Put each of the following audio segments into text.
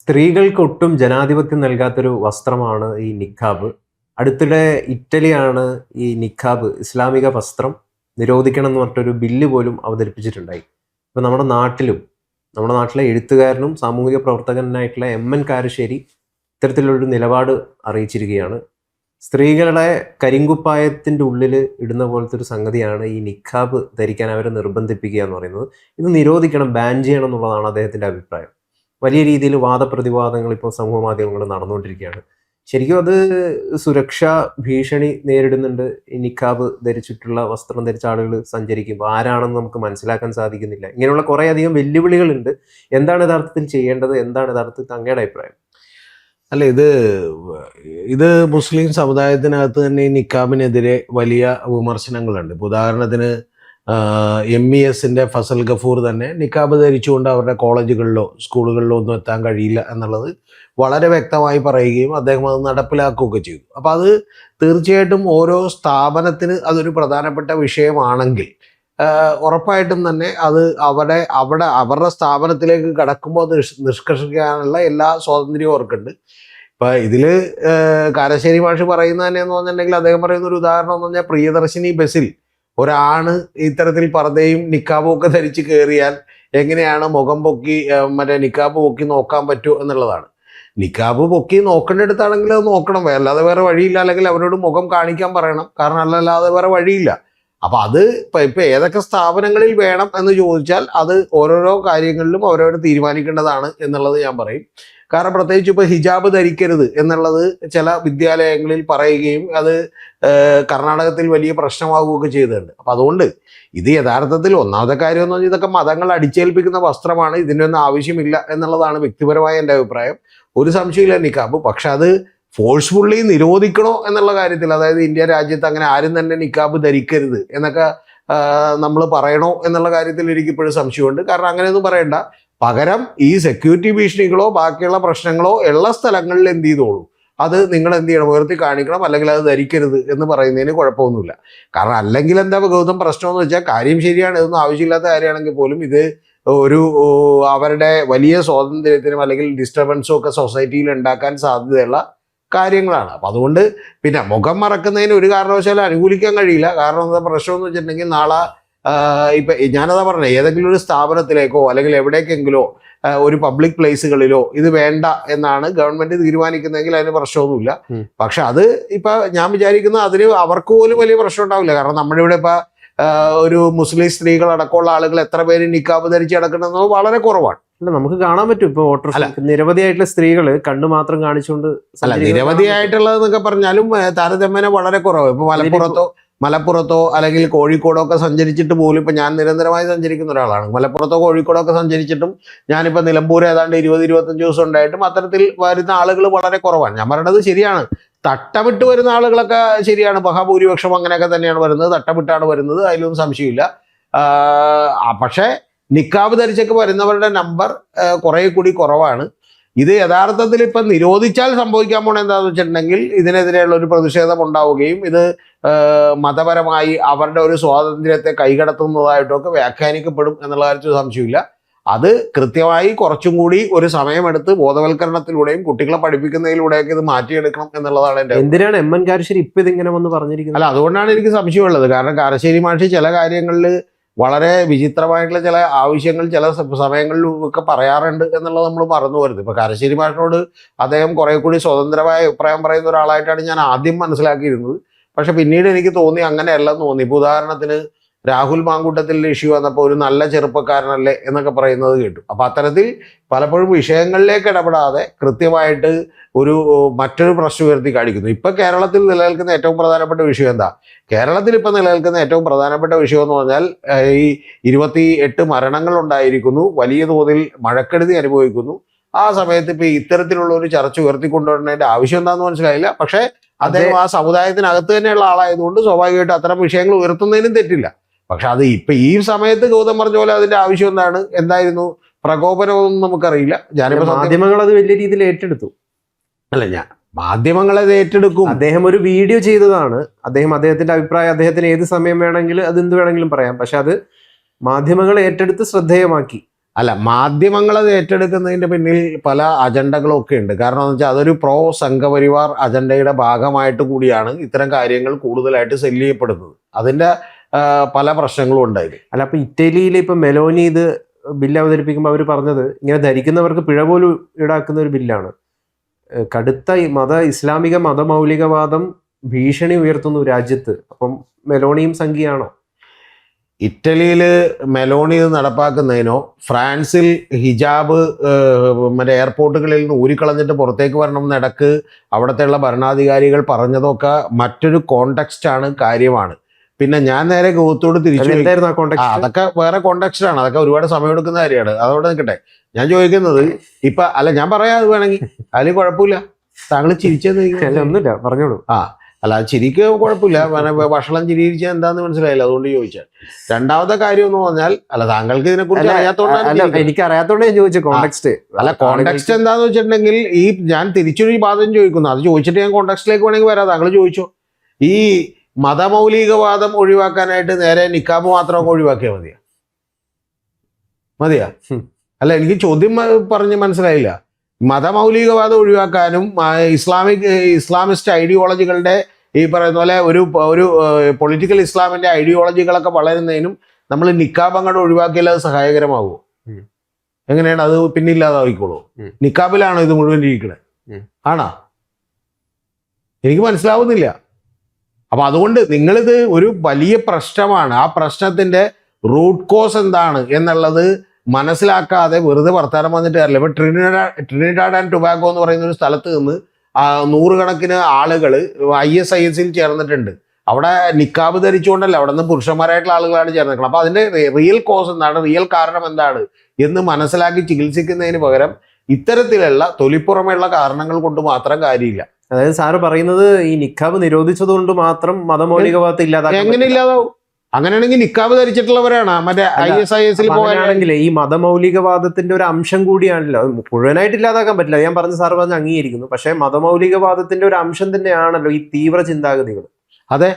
സ്ത്രീകൾക്കൊട്ടും ജനാധിപത്യം നൽകാത്തൊരു വസ്ത്രമാണ് ഈ നിക്കാബ്. അടുത്തിടെ ഇറ്റലിയാണ് ഈ നിക്കാബ് ഇസ്ലാമിക വസ്ത്രം നിരോധിക്കണം എന്ന് പറഞ്ഞിട്ടൊരു ബില്ല് പോലും അവതരിപ്പിച്ചിട്ടുണ്ടായി. ഇപ്പം നമ്മുടെ നാട്ടിലെ എഴുത്തുകാരനും സാമൂഹിക പ്രവർത്തകനായിട്ടുള്ള എം.എൻ. കാരശ്ശേരി ഇത്തരത്തിലുള്ളൊരു നിലപാട് അറിയിച്ചിരിക്കുകയാണ്. സ്ത്രീകളെ കരിങ്കുപ്പായത്തിൻ്റെ ഉള്ളിൽ ഇടുന്ന പോലത്തെ ഒരു സംഗതിയാണ് ഈ നിക്കാബ് ധരിക്കാൻ അവരെ നിർബന്ധിപ്പിക്കുക എന്ന് പറയുന്നത്. ഇത് നിരോധിക്കണം, ബാൻ ചെയ്യണം എന്നുള്ളതാണ് അദ്ദേഹത്തിൻ്റെ അഭിപ്രായം. വലിയ രീതിയിൽ വാദപ്രതിവാദങ്ങൾ ഇപ്പോൾ സമൂഹ മാധ്യമങ്ങളിൽ നടന്നുകൊണ്ടിരിക്കുകയാണ്. ശരിക്കും അത് സുരക്ഷാ ഭീഷണി നേരിടുന്നുണ്ട്. ഈ നിക്കാബ് ധരിച്ചിട്ടുള്ള വസ്ത്രം ധരിച്ച ആളുകൾ സഞ്ചരിക്കുമ്പോൾ ആരാണെന്ന് നമുക്ക് മനസ്സിലാക്കാൻ സാധിക്കുന്നില്ല. ഇങ്ങനെയുള്ള കുറേയധികം വെല്ലുവിളികളുണ്ട്. എന്താണ് യഥാർത്ഥത്തിൽ ചെയ്യേണ്ടത്? എന്താണ് യഥാർത്ഥത്തിൽ അങ്ങയുടെ അഭിപ്രായം? അല്ല, ഇത് മുസ്ലിം സമുദായത്തിനകത്ത് തന്നെ ഈ നിക്കാബിനെതിരെ വലിയ വിമർശനങ്ങളുണ്ട്. ഇപ്പോൾ ഉദാഹരണത്തിന് MESന്റെ ഫസൽ ഗഫൂർ തന്നെ നിക്കാബ് ധരിച്ചുകൊണ്ട് അവരുടെ കോളേജുകളിലോ സ്കൂളുകളിലോ ഒന്നും എത്താൻ കഴിയില്ല എന്നുള്ളത് വളരെ വ്യക്തമായി പറയുകയും അദ്ദേഹം അത് നടപ്പിലാക്കുകയൊക്കെ ചെയ്തു. അപ്പോൾ അത് തീർച്ചയായിട്ടും ഓരോ സ്ഥാപനത്തിന് അതൊരു പ്രധാനപ്പെട്ട വിഷയമാണെങ്കിൽ ഉറപ്പായിട്ടും തന്നെ അത് അവരുടെ സ്ഥാപനത്തിലേക്ക് കടക്കുമ്പോൾ അത് നിഷ്കർഷിക്കാനുള്ള എല്ലാ സ്വാതന്ത്ര്യവും അവർക്കുണ്ട്. ഇപ്പം ഇതിൽ കാരശ്ശേരി മാഷ് പറയുന്നത് തന്നെയെന്ന് പറഞ്ഞിട്ടുണ്ടെങ്കിൽ അദ്ദേഹം പറയുന്ന ഒരു ഉദാഹരണം എന്ന് പറഞ്ഞാൽ പ്രിയദർശിനി ബസ്സിൽ ഒരാണ് ഇത്തരത്തിൽ പർദ്ദയും നിക്കാബും ഒക്കെ ധരിച്ച് കയറിയാൽ എങ്ങനെയാണ് മുഖം പൊക്കി നിക്കാബ് പൊക്കി നോക്കാൻ പറ്റൂ എന്നുള്ളതാണ്. നിക്കാബ് പൊക്കി നോക്കേണ്ടടുത്താണെങ്കിൽ അത് നോക്കണം, അല്ലാതെ വേറെ വഴിയില്ല. അല്ലെങ്കിൽ അവരോട് മുഖം കാണിക്കാൻ പറയണം, കാരണം അല്ലാതെ വേറെ വഴിയില്ല. അപ്പം അത് ഇപ്പം ഏതൊക്കെ സ്ഥാപനങ്ങളിൽ വേണം എന്ന് ചോദിച്ചാൽ അത് ഓരോരോ കാര്യങ്ങളിലും അവരവർ തീരുമാനിക്കേണ്ടതാണ് എന്നുള്ളത് ഞാൻ പറയും. കാരണം പ്രത്യേകിച്ച് ഇപ്പോൾ ഹിജാബ് ധരിക്കരുത് എന്നുള്ളത് ചില വിദ്യാലയങ്ങളിൽ പറയുകയും അത് കർണാടകത്തിൽ വലിയ പ്രശ്നമാവുകയൊക്കെ ചെയ്തിട്ടുണ്ട്. അപ്പം അതുകൊണ്ട് ഇത് യഥാർത്ഥത്തിൽ ഒന്നാമത്തെ കാര്യം എന്ന് പറഞ്ഞാൽ ഇതൊക്കെ മതങ്ങൾ അടിച്ചേൽപ്പിക്കുന്ന വസ്ത്രമാണ്, ഇതിൻ്റെ ഒന്നും ആവശ്യമില്ല എന്നുള്ളതാണ് വ്യക്തിപരമായ എൻ്റെ അഭിപ്രായം. ഒരു സംശയമില്ല നിക്കാബ്. പക്ഷെ അത് ഫോഴ്സ്ഫുള്ളി നിരോധിക്കണോ എന്നുള്ള കാര്യത്തിൽ, അതായത് ഇന്ത്യ രാജ്യത്ത് അങ്ങനെ ആരും തന്നെ നിക്കാബ് ധരിക്കരുത് എന്നൊക്കെ നമ്മൾ പറയണോ എന്നുള്ള കാര്യത്തിൽ എനിക്കിപ്പോഴും സംശയമുണ്ട്. കാരണം അങ്ങനെയൊന്നും പറയണ്ട. പകരം ഈ സെക്യൂരിറ്റി ഭീഷണികളോ ബാക്കിയുള്ള പ്രശ്നങ്ങളോ ഉള്ള സ്ഥലങ്ങളിൽ എന്ത് ചെയ്തോളൂ, അത് നിങ്ങൾ എന്ത് ചെയ്യണം, ഉയർത്തി കാണിക്കണം, അല്ലെങ്കിൽ അത് ധരിക്കരുത് എന്ന് പറയുന്നതിന് കുഴപ്പമൊന്നുമില്ല. കാരണം അല്ലെങ്കിൽ എന്താ ഗൗതം പ്രശ്നമെന്ന് വെച്ചാൽ, കാര്യം ശരിയാണ്, ഇതൊന്നും ആവശ്യമില്ലാത്ത കാര്യമാണെങ്കിൽ പോലും ഇത് ഒരു അവരുടെ വലിയ സ്വാതന്ത്ര്യത്തിനും അല്ലെങ്കിൽ ഡിസ്റ്റർബൻസും ഒക്കെ സൊസൈറ്റിയിൽ ഉണ്ടാക്കാൻ സാധ്യതയുള്ള കാര്യങ്ങളാണ്. അപ്പം അതുകൊണ്ട് പിന്നെ മുഖം മറക്കുന്നതിന് ഒരു കാരണവശാലും അനുകൂലിക്കാൻ കഴിയില്ല. കാരണം എന്താ പ്രശ്നം എന്ന് വെച്ചിട്ടുണ്ടെങ്കിൽ നാളെ ഇപ്പം ഞാനതാ പറഞ്ഞത്, ഏതെങ്കിലും ഒരു സ്ഥാപനത്തിലേക്കോ അല്ലെങ്കിൽ എവിടേക്കെങ്കിലോ ഒരു പബ്ലിക് പ്ലേസുകളിലോ ഇത് വേണ്ട എന്നാണ് ഗവൺമെന്റ് തീരുമാനിക്കുന്നതെങ്കിൽ അതിന് പ്രശ്നമൊന്നുമില്ല. പക്ഷെ അത് ഇപ്പം ഞാൻ വിചാരിക്കുന്നത് അതിന് അവർക്ക് പോലും വലിയ പ്രശ്നം ഉണ്ടാവില്ല. കാരണം നമ്മുടെ ഇവിടെ ഇപ്പം ഒരു മുസ്ലിം സ്ത്രീകളടക്കമുള്ള ആളുകൾ എത്ര പേര് നിക്കാബ് ധരിച്ച് നടക്കണമെന്നത് വളരെ കുറവാണ്. അല്ല, നമുക്ക് കാണാൻ പറ്റും ഇപ്പോൾ വോട്ടർ നിരവധിയായിട്ടുള്ള സ്ത്രീകൾ കണ്ണു മാത്രം കാണിച്ചുകൊണ്ട്. അല്ല, നിരവധിയായിട്ടുള്ളതെന്നൊക്കെ പറഞ്ഞാലും താരതമ്യേന വളരെ കുറവ്. ഇപ്പൊ മലപ്പുറത്തോ അല്ലെങ്കിൽ കോഴിക്കോടോ ഒക്കെ സഞ്ചരിച്ചിട്ട് പോലും ഇപ്പം ഞാൻ നിരന്തരമായി സഞ്ചരിക്കുന്ന ഒരാളാണ്. മലപ്പുറത്തോ കോഴിക്കോടോ ഒക്കെ സഞ്ചരിച്ചിട്ടും ഞാനിപ്പോൾ നിലമ്പൂർ ഏതാണ്ട് 20-25 ദിവസം ഉണ്ടായിട്ടും അത്തരത്തിൽ വരുന്ന ആളുകൾ വളരെ കുറവാണ്. ഞാൻ പറയണത് ശരിയാണ്, തട്ടമിട്ട് വരുന്ന ആളുകളൊക്കെ ശരിയാണ്, മഹാഭൂരിപക്ഷം അങ്ങനെയൊക്കെ തന്നെയാണ് വരുന്നത്, തട്ടമിട്ടാണ് വരുന്നത്, അതിലൊന്നും സംശയമില്ല. പക്ഷേ നിക്കാബ് ധരിച്ചൊക്കെ വരുന്നവരുടെ നമ്പർ കുറേ കൂടി കുറവാണ്. ഇത് യഥാർത്ഥത്തിൽ ഇപ്പം നിരോധിച്ചാൽ സംഭവിക്കാൻ പോണ എന്താണെന്ന് വെച്ചിട്ടുണ്ടെങ്കിൽ ഇതിനെതിരെയുള്ള ഒരു പ്രതിഷേധം ഉണ്ടാവുകയും ഇത് മതപരമായി അവരുടെ ഒരു സ്വാതന്ത്ര്യത്തെ കൈകടത്തുന്നതായിട്ടൊക്കെ വ്യാഖ്യാനിക്കപ്പെടും എന്നുള്ള കാര്യത്തിൽ സംശയമില്ല. അത് കൃത്യമായി കുറച്ചും കൂടി ഒരു സമയമെടുത്ത് ബോധവൽക്കരണത്തിലൂടെയും കുട്ടികളെ പഠിപ്പിക്കുന്നതിലൂടെയൊക്കെ ഇത് മാറ്റിയെടുക്കണം എന്നുള്ളതാണ് എൻ്റെ. എന്തിനാണ് എം.എൻ. കാരശ്ശേരി ഇപ്പം ഇതിങ്ങനെ വന്ന് പറഞ്ഞിരിക്കുന്നത്? അല്ല, അതുകൊണ്ടാണ് എനിക്ക് സംശയമുള്ളത്. കാരണം കാരശ്ശേരി മാഷി ചില കാര്യങ്ങളിൽ വളരെ വിചിത്രമായിട്ടുള്ള ചില ആവശ്യങ്ങൾ ചില സമയങ്ങളിലും ഒക്കെ പറയാറുണ്ട് എന്നുള്ളത് നമ്മൾ മറന്നു വരുന്നത്. ഇപ്പോൾ കാരശ്ശേരി മാഷിനോട് അദ്ദേഹം കുറെ കൂടി സ്വതന്ത്രമായ അഭിപ്രായം പറയുന്ന ഒരാളായിട്ടാണ് ഞാൻ ആദ്യം മനസ്സിലാക്കിയിരുന്നത്. പക്ഷെ പിന്നീട് എനിക്ക് തോന്നി അങ്ങനെയല്ലെന്ന് തോന്നി. ഇപ്പോൾ ഉദാഹരണത്തിന് രാഹുൽ മാങ്കൂട്ടത്തിൻ്റെ ഇഷ്യൂ വന്നപ്പോൾ ഒരു നല്ല ചെറുപ്പക്കാരനല്ലേ എന്നൊക്കെ പറയുന്നത് കേട്ടു. അപ്പം അത്തരത്തിൽ പലപ്പോഴും വിഷയങ്ങളിലേക്ക് ഇടപെടാതെ കൃത്യമായിട്ട് മറ്റൊരു പ്രശ്നം ഉയർത്തി കാണിക്കുന്നു. ഇപ്പം കേരളത്തിൽ നിലനിൽക്കുന്ന ഏറ്റവും പ്രധാനപ്പെട്ട വിഷയം എന്താ? കേരളത്തിൽ ഇപ്പം നിലനിൽക്കുന്ന ഏറ്റവും പ്രധാനപ്പെട്ട വിഷയം എന്ന് പറഞ്ഞാൽ ഈ 28 മരണങ്ങൾ ഉണ്ടായിരിക്കുന്നു, വലിയ തോതിൽ മഴക്കെടുതി അനുഭവിക്കുന്നു. ആ സമയത്ത് ഇപ്പം ഇത്തരത്തിലുള്ള ഒരു ചർച്ച ഉയർത്തിക്കൊണ്ടുവരേണ്ടതിൻ്റെ ആവശ്യം എന്താണെന്ന് മനസ്സിലായില്ല. പക്ഷേ അദ്ദേഹം ആ സമുദായത്തിനകത്ത് തന്നെയുള്ള ആളായതുകൊണ്ട് സ്വാഭാവികമായിട്ട് അത്തരം വിഷയങ്ങൾ ഉയർത്തുന്നതിനും തെറ്റില്ല. പക്ഷെ അത് ഇപ്പം ഈ സമയത്ത് ഗൗതം പറഞ്ഞ പോലെ അതിൻ്റെ ആവശ്യം എന്തായിരുന്നു പ്രകോപനമൊന്നും നമുക്കറിയില്ല. ഞാനിപ്പോൾ മാധ്യമങ്ങൾ അത് വലിയ രീതിയിൽ ഏറ്റെടുത്തു. അല്ല, മാധ്യമങ്ങളത് ഏറ്റെടുക്കും. അദ്ദേഹം ഒരു വീഡിയോ ചെയ്തതാണ്. അദ്ദേഹത്തിന്റെ അഭിപ്രായം, അദ്ദേഹത്തിന് ഏത് സമയം വേണമെങ്കിലും അത് എന്ത് വേണമെങ്കിലും പറയാം. പക്ഷെ അത് മാധ്യമങ്ങൾ ഏറ്റെടുത്ത് ശ്രദ്ധേയമാക്കി. അല്ല, മാധ്യമങ്ങൾ അത് ഏറ്റെടുക്കുന്നതിന്റെ പിന്നിൽ പല അജണ്ടകളും ഒക്കെ ഉണ്ട്. കാരണം എന്ന് വെച്ചാൽ അതൊരു പ്രോ സംഘപരിവാർ അജണ്ടയുടെ ഭാഗമായിട്ട് കൂടിയാണ് ഇത്തരം കാര്യങ്ങൾ കൂടുതലായിട്ട് സെല്ല് ചെയ്യപ്പെടുന്നത്. അതിന്റെ പല പ്രശ്നങ്ങളും ഉണ്ടായിരുന്നു. അല്ല, അപ്പൊ ഇറ്റലിയിൽ ഇപ്പൊ മെലോനി ഇത് ബില്ല് അവതരിപ്പിക്കുമ്പോൾ അവർ പറഞ്ഞത് ഇങ്ങനെ ധരിക്കുന്നവർക്ക് പിഴ പോലും ഈടാക്കുന്ന ഒരു ബില്ലാണ്. കടുത്ത ഇസ്ലാമിക മതമൗലികവാദം ഭീഷണി ഉയർത്തുന്നു രാജ്യത്ത്. അപ്പം മെലോണിയും സംഖ്യയാണോ? ഇറ്റലിയിൽ മെലോണി ഇത് നടപ്പാക്കുന്നതിനോ, ഫ്രാൻസിൽ ഹിജാബ് മറ്റേ എയർപോർട്ടുകളിൽ നിന്ന് ഊരിക്കളഞ്ഞിട്ട് പുറത്തേക്ക് വരണം എന്നിടക്ക് അവിടത്തെയുള്ള ഭരണാധികാരികൾ പറഞ്ഞതൊക്കെ മറ്റൊരു കോണ്ടെക്സ്റ്റാണ്, കാര്യമാണ്. പിന്നെ ഞാൻ നേരെ ഗൗത്തോട് തിരിച്ചു, അതൊക്കെ വേറെ കോണ്ടെക്സ്റ്റാണ്, അതൊക്കെ ഒരുപാട് സമയമെടുക്കുന്ന കാര്യമാണ്. അതോടെ നിൽക്കട്ടെ. ഞാൻ ചോദിക്കുന്നത് ഇപ്പൊ, അല്ല ഞാൻ പറയാം, അത് വേണമെങ്കിൽ അതിൽ കുഴപ്പമില്ല. താങ്കൾ ചിരിച്ചൊന്നുമില്ല, പറഞ്ഞോളൂ. അല്ല, ചിരിക്ക് കുഴപ്പമില്ല. ഭക്ഷണം ചിരിച്ചാൽ എന്താന്ന് മനസ്സിലായില്ല, അതുകൊണ്ട് ചോദിച്ചാൽ. രണ്ടാമത്തെ കാര്യം എന്ന് പറഞ്ഞാൽ, അല്ല താങ്കൾക്ക് ഇതിനെക്കുറിച്ച് അറിയാത്തോണ്ടാണ്. എനിക്ക് അറിയാത്തോണ്ട് ഞാൻ ചോദിച്ചു കോണ്ടെക്സ്റ്റ്. അല്ല, കോണ്ടെക്സ്റ്റ് എന്താന്ന് വെച്ചിട്ടുണ്ടെങ്കിൽ ഈ ഞാൻ തിരിച്ചൊരു വാദം ചോദിക്കുന്നു, അത് ചോദിച്ചിട്ട് ഞാൻ കോണ്ടെക്സ്റ്റിലേക്ക് വേണമെങ്കിൽ വരാം. താങ്കൾ ചോദിച്ചോ. ഈ മതമൗലികവാദം ഒഴിവാക്കാനായിട്ട് നേരെ നിക്കാബ് മാത്രമൊക്കെ ഒഴിവാക്കിയാൽ മതിയാ? അല്ല, എനിക്ക് ചോദ്യം പറഞ്ഞ് മനസ്സിലായില്ല. മതമൗലികവാദം ഒഴിവാക്കാനും ഇസ്ലാമിസ്റ്റ് ഐഡിയോളജികളുടെ ഈ പറയുന്ന പോലെ ഒരു പൊളിറ്റിക്കൽ ഇസ്ലാമിന്റെ ഐഡിയോളജികളൊക്കെ വളരുന്നതിനും നമ്മൾ നിക്കാബ് അങ്ങോട്ട് ഒഴിവാക്കിയാൽ അത് സഹായകരമാകുമോ? എങ്ങനെയാണ് അത് പിന്നില്ലാതായിക്കോളൂ? നിക്കാബിലാണോ ഇത് മുഴുവൻ ഇരിക്കണേ? ആണോ? എനിക്ക് മനസ്സിലാവുന്നില്ല. അപ്പൊ അതുകൊണ്ട് നിങ്ങളിത് ഒരു വലിയ പ്രശ്നമാണ്. ആ പ്രശ്നത്തിന്റെ റൂട്ട് കോസ് എന്താണ് എന്നുള്ളത് മനസ്സിലാക്കാതെ വെറുതെ വർത്താനം വന്നിട്ട് കാര്യമില്ല. ഇപ്പൊ ട്രിനിഡാഡ് ആൻഡ് ടൊബാഗോ എന്ന് പറയുന്ന ഒരു സ്ഥലത്ത് നിന്ന് 100 കണക്കിന് ആളുകൾ ISIS ചേർന്നിട്ടുണ്ട്. അവിടെ നിക്കാബ് ധരിച്ചുകൊണ്ടല്ല, അവിടെ നിന്ന് പുരുഷന്മാരായിട്ടുള്ള ആളുകളാണ് ചേർന്നിരിക്കുന്നത്. അപ്പൊ അതിന്റെ റിയൽ കോസ് എന്താണ്, റിയൽ കാരണം എന്താണ് എന്ന് മനസ്സിലാക്കി ചികിത്സിക്കുന്നതിന് പകരം ഇത്തരത്തിലുള്ള തൊലിപ്പുറമെയുള്ള കാരണങ്ങൾ കൊണ്ട് മാത്രം കാര്യമില്ല. അതായത് സാറ് പറയുന്നത് ഈ നിക്കാബ് നിരോധിച്ചത് കൊണ്ട് മാത്രം മതമൗലികവാദം ഇല്ലാതാക്കാൻ എങ്ങനെ ഇല്ലാതാവും? അങ്ങനെയാണെങ്കിൽ നിക്കാബ് ധരിച്ചിട്ടുള്ളവരാണ് മറ്റേ ISIS പോയാണെങ്കിലേ ഈ മതമൗലികവാദത്തിന്റെ ഒരു അംശം കൂടിയാണല്ലോ. മുഴുവനായിട്ട് ഇല്ലാതാക്കാൻ പറ്റില്ല, ഞാൻ പറഞ്ഞ സാറ് പറഞ്ഞ് അംഗീകരിക്കുന്നു. പക്ഷെ മതമൗലികവാദത്തിന്റെ ഒരു അംശം തന്നെയാണല്ലോ ഈ തീവ്ര ചിന്താഗതികൾ. അതെ,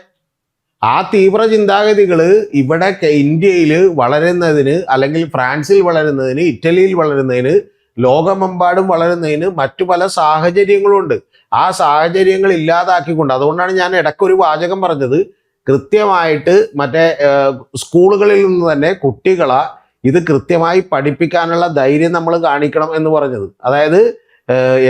ആ തീവ്ര ചിന്താഗതികൾ ഇവിടെ ഇന്ത്യയിൽ വളരുന്നതിന്, അല്ലെങ്കിൽ ഫ്രാൻസിൽ വളരുന്നതിന്, ഇറ്റലിയിൽ വളരുന്നതിന്, ലോകമെമ്പാടും വളരുന്നതിന് മറ്റു പല സാഹചര്യങ്ങളുണ്ട്. ആ സാഹചര്യങ്ങൾ ഇല്ലാതാക്കിക്കൊണ്ട്, അതുകൊണ്ടാണ് ഞാൻ ഇടയ്ക്കൊരു വാചകം പറഞ്ഞത്, കൃത്യമായിട്ട് മറ്റേ സ്കൂളുകളിൽ നിന്ന് തന്നെ കുട്ടികളെ ഇത് കൃത്യമായി പഠിപ്പിക്കാനുള്ള ധൈര്യം നമ്മൾ കാണിക്കണം എന്ന് പറഞ്ഞത്. അതായത്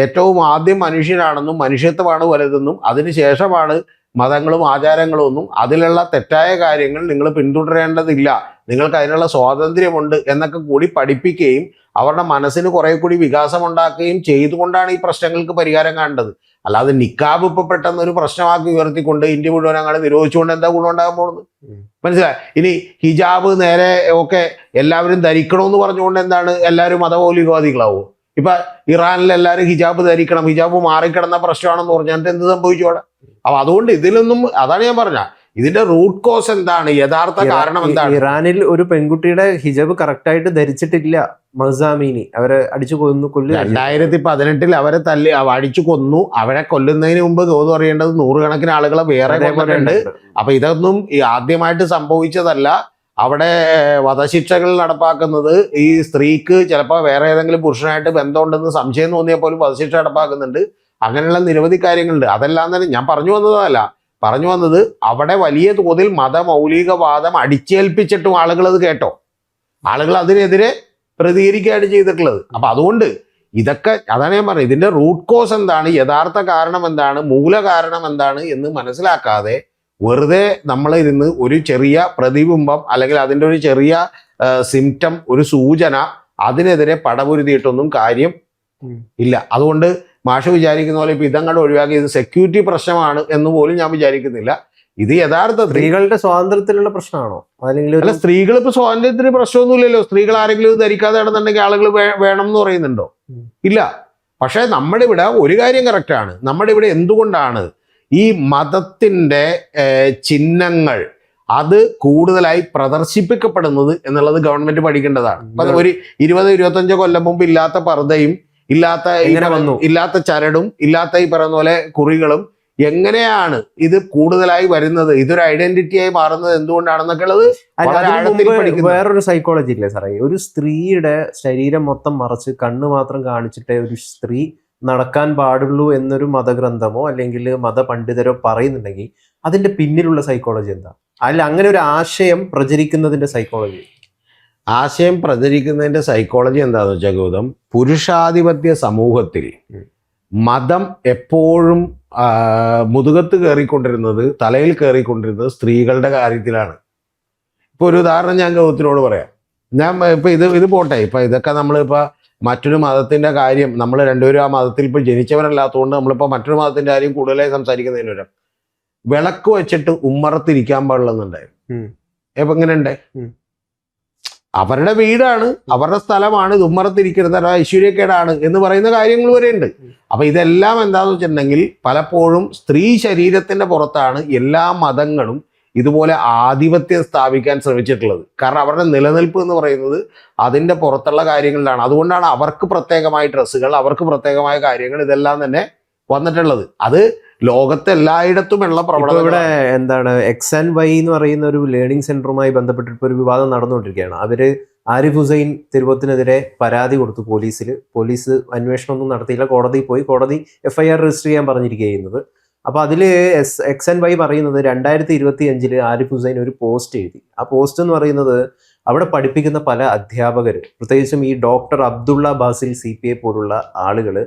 ഏറ്റവും ആദ്യം മനുഷ്യനാണെന്നും മനുഷ്യത്വമാണ് വലുതെന്നും അതിനുശേഷമാണ് മതങ്ങളും ആചാരങ്ങളും ഒന്നും, അതിലുള്ള തെറ്റായ കാര്യങ്ങൾ നിങ്ങൾ പിന്തുടരേണ്ടതില്ല, നിങ്ങൾക്ക് അതിനുള്ള സ്വാതന്ത്ര്യമുണ്ട് എന്നൊക്കെ കൂടി പഠിപ്പിക്കുകയും അവരുടെ മനസ്സിന് കുറെ കൂടി വികാസം ഉണ്ടാക്കുകയും ചെയ്തുകൊണ്ടാണ് ഈ പ്രശ്നങ്ങൾക്ക് പരിഹാരം കാണേണ്ടത്. അല്ലാതെ നിക്കാബ് ഇപ്പൊ പെട്ടെന്ന് ഒരു പ്രശ്നമാക്കി ഉയർത്തിക്കൊണ്ട് ഇന്ത്യ മുഴുവൻ അങ്ങനെ നിരോധിച്ചുകൊണ്ട് എന്താ ഗുണം ഉണ്ടാകാൻ പോകുന്നത്? മനസ്സിലായി? ഇനി ഹിജാബ് നേരെ ഒക്കെ എല്ലാവരും ധരിക്കണമെന്ന് പറഞ്ഞുകൊണ്ട് എന്താണ് എല്ലാവരും മതമൗലികവാദികളാവും? ഇപ്പൊ ഇറാനിൽ എല്ലാവരും ഹിജാബ് ധരിക്കണം, ഹിജാബ് മാറിക്കിടന്ന പ്രശ്നമാണെന്ന് പറഞ്ഞാൽ എന്ത് സംഭവിച്ചു അവിടെ? അപ്പൊ അതുകൊണ്ട് ഇതിലൊന്നും, അതാണ് ഞാൻ പറഞ്ഞ, ഇതിന്റെ റൂട്ട് കോസ് എന്താണ്, യഥാർത്ഥ കാരണം എന്താണ്? ഇറാനിൽ ഒരു പെൺകുട്ടിയുടെ ഹിജാബ് കറക്റ്റായിട്ട് ധരിച്ചിട്ടില്ല മഹ്സാമീനി, അവരെ അടിച്ചു കൊന്നു. 2018 അവരെ അടിച്ചു കൊന്നു. അവരെ കൊല്ലുന്നതിന് മുമ്പ് ഗൗതം അറിയേണ്ടത് 100 കണക്കിന് ആളുകളെ വേറെ കൊന്നിട്ടുണ്ട്. അപ്പൊ ഇതൊന്നും ആദ്യമായിട്ട് സംഭവിച്ചതല്ല. അവിടെ വധശിക്ഷകൾ നടപ്പാക്കുന്നത് ഈ സ്ത്രീക്ക് ചിലപ്പോൾ വേറെ ഏതെങ്കിലും പുരുഷനായിട്ട് ബന്ധമുണ്ടെന്ന് സംശയം തോന്നിയാൽ പോലും വധശിക്ഷ നടപ്പാക്കുന്നുണ്ട്. അങ്ങനെയുള്ള നിരവധി കാര്യങ്ങളുണ്ട്. അതെല്ലാം തന്നെ ഞാൻ പറഞ്ഞു വന്നത് അവിടെ വലിയ തോതിൽ മതമൗലികവാദം അടിച്ചേൽപ്പിച്ചിട്ടും ആളുകൾ അത് കേട്ടോ, ആളുകൾ അതിനെതിരെ പ്രതികരിക്കുകയാണ് ചെയ്തിട്ടുള്ളത്. അപ്പൊ അതുകൊണ്ട് ഇതൊക്കെ, അതാണ് ഞാൻ പറഞ്ഞത്, ഇതിന്റെ റൂട്ട് കോസ് എന്താണ്, യഥാർത്ഥ കാരണം എന്താണ്, മൂല കാരണം എന്താണ് എന്ന് മനസ്സിലാക്കാതെ വെറുതെ നമ്മളിരുന്ന് ഒരു ചെറിയ പ്രതിബിംബം അല്ലെങ്കിൽ അതിൻ്റെ ഒരു ചെറിയ സിംറ്റം, ഒരു സൂചന, അതിനെതിരെ പടപൊരുതിയിട്ടൊന്നും കാര്യം ഇല്ല. അതുകൊണ്ട് മാഷ് വിചാരിക്കുന്ന പോലെ ഇപ്പൊ ഇതങ്ങോട്ട് ഒഴിവാക്കി ഇത് സെക്യൂരിറ്റി പ്രശ്നമാണ് എന്ന് പോലും ഞാൻ വിചാരിക്കുന്നില്ല. ഇത് യഥാർത്ഥ സ്ത്രീകളുടെ സ്വാതന്ത്ര്യത്തിലുള്ള പ്രശ്നമാണോ? അല്ല, സ്ത്രീകൾ ഇപ്പൊ സ്വാതന്ത്ര്യത്തിന് പ്രശ്നമൊന്നുമില്ലല്ലോ. സ്ത്രീകൾ ആരെങ്കിലും ധരിക്കാതെ നടന്നുണ്ടെങ്കിൽ ആളുകൾ വേണം എന്ന് പറയുന്നുണ്ടോ? ഇല്ല. പക്ഷെ നമ്മുടെ ഇവിടെ ഒരു കാര്യം കറക്റ്റാണ്. നമ്മുടെ ഇവിടെ എന്തുകൊണ്ടാണ് ഈ മതത്തിന്റെ ചിഹ്നങ്ങൾ അത് കൂടുതലായി പ്രദർശിപ്പിക്കപ്പെടുന്നത് എന്നുള്ളത് ഗവൺമെന്റ് പഠിക്കേണ്ടതാണ്. അപ്പൊ ഒരു 20-25 കൊല്ലം മുമ്പ് ഇല്ലാത്ത പർദ്ദയും ഇല്ലാത്ത ചരടും ഇല്ലാത്ത ഈ പറയുന്ന പോലെ കുറികളും എങ്ങനെയാണ് ഇത് കൂടുതലായി വരുന്നത്, ഇതൊരു ഐഡന്റിറ്റിയായി മാറുന്നത് എന്തുകൊണ്ടാണെന്നൊക്കെ ഉള്ളത് വളരെ ആഴത്തിൽ പഠിക്കുന്നു. വേറൊരു സൈക്കോളജി ഇല്ലേ സാറേ, ഒരു സ്ത്രീയുടെ ശരീരം മൊത്തം മറച്ച് കണ്ണ് മാത്രം കാണിച്ചിട്ട് ഒരു സ്ത്രീ നടക്കാൻ പാടുള്ളൂ എന്നൊരു മതഗ്രന്ഥമോ അല്ലെങ്കിൽ മതപണ്ഡിതരോ പറയുന്നുണ്ടെങ്കിൽ അതിന്റെ പിന്നിലുള്ള സൈക്കോളജി എന്താ? അല്ല, അങ്ങനെ ഒരു ആശയം പ്രചരിക്കുന്നതിന്റെ സൈക്കോളജി, ആശയം പ്രചരിക്കുന്നതിന്റെ സൈക്കോളജി എന്താണെന്ന് വെച്ചാൽ ഗൗതം, പുരുഷാധിപത്യ സമൂഹത്തിൽ മതം എപ്പോഴും മുതുകത്ത് കയറിക്കൊണ്ടിരുന്നത്, തലയിൽ കയറിക്കൊണ്ടിരുന്നത് സ്ത്രീകളുടെ കാര്യത്തിലാണ്. ഇപ്പോൾ ഒരു ഉദാഹരണം ഞാൻ ഗൗതത്തിനോട് പറയാം. ഞാൻ ഇപ്പം ഇത് പോട്ടെ, ഇപ്പം ഇതൊക്കെ നമ്മളിപ്പോൾ മറ്റൊരു മതത്തിൻ്റെ കാര്യം, നമ്മൾ രണ്ടുപേരും ആ മതത്തിൽ ഇപ്പോൾ ജനിച്ചവരല്ലാത്തതുകൊണ്ട് നമ്മളിപ്പോൾ മറ്റൊരു മതത്തിൻ്റെ കാര്യം കൂടുതലായി സംസാരിക്കുന്നതിന് വരാം. വിളക്ക് വെച്ചിട്ട് ഉമ്മറത്തിരിക്കാൻ പാടില്ലെന്നുണ്ടായിരുന്നു. ഇപ്പം എങ്ങനെയുണ്ട്? അവരുടെ വീടാണ്, അവരുടെ സ്ഥലമാണ്, ഇത് ഉമ്മറത്തിരിക്കുന്നത് ഐശ്വര്യക്കേടാണ് എന്ന് പറയുന്ന കാര്യങ്ങൾ വരെ ഉണ്ട്. അപ്പൊ ഇതെല്ലാം എന്താന്ന് വെച്ചിട്ടുണ്ടെങ്കിൽ പലപ്പോഴും സ്ത്രീ ശരീരത്തിന്റെ പുറത്താണ് എല്ലാ മതങ്ങളും ഇതുപോലെ ആധിപത്യം സ്ഥാപിക്കാൻ ശ്രമിച്ചിട്ടുള്ളത്. കാരണം അവരുടെ നിലനിൽപ്പ് എന്ന് പറയുന്നത് അതിന്റെ പുറത്തുള്ള കാര്യങ്ങളിലാണ്. അതുകൊണ്ടാണ് അവർക്ക് പ്രത്യേകമായ ഡ്രസ്സുകൾ, അവർക്ക് പ്രത്യേകമായ കാര്യങ്ങൾ, ഇതെല്ലാം തന്നെ വന്നിട്ടുള്ളത്. അത് ലോകത്തെ എല്ലായിടത്തുമുള്ള പ്രവണത. ഇവിടെ എന്താണ് XNY എന്ന് പറയുന്ന ഒരു ലേണിംഗ് സെന്ററുമായി ബന്ധപ്പെട്ടിട്ട് ഒരു വിവാദം നടന്നുകൊണ്ടിരിക്കുകയാണ്. അവര് ആരിഫ് ഹുസൈൻ തിരുവോത്തിനെതിരെ പരാതി കൊടുത്തു പോലീസിൽ. പോലീസ് അന്വേഷണമൊന്നും നടത്തിയില്ല, കോടതിയിൽ പോയി, കോടതി FIR രജിസ്റ്റർ ചെയ്യാൻ പറഞ്ഞിരിക്കുന്നത്. അപ്പൊ അതില് XNY പറയുന്നത് 2025 ആരിഫ് ഹുസൈൻ ഒരു പോസ്റ്റ് എഴുതി. ആ പോസ്റ്റ് എന്ന് പറയുന്നത് അവിടെ പഠിപ്പിക്കുന്ന പല അധ്യാപകർ, പ്രത്യേകിച്ചും ഈ ഡോക്ടർ അബ്ദുള്ള ബാസിൽ CPA പോലുള്ള ആളുകൾ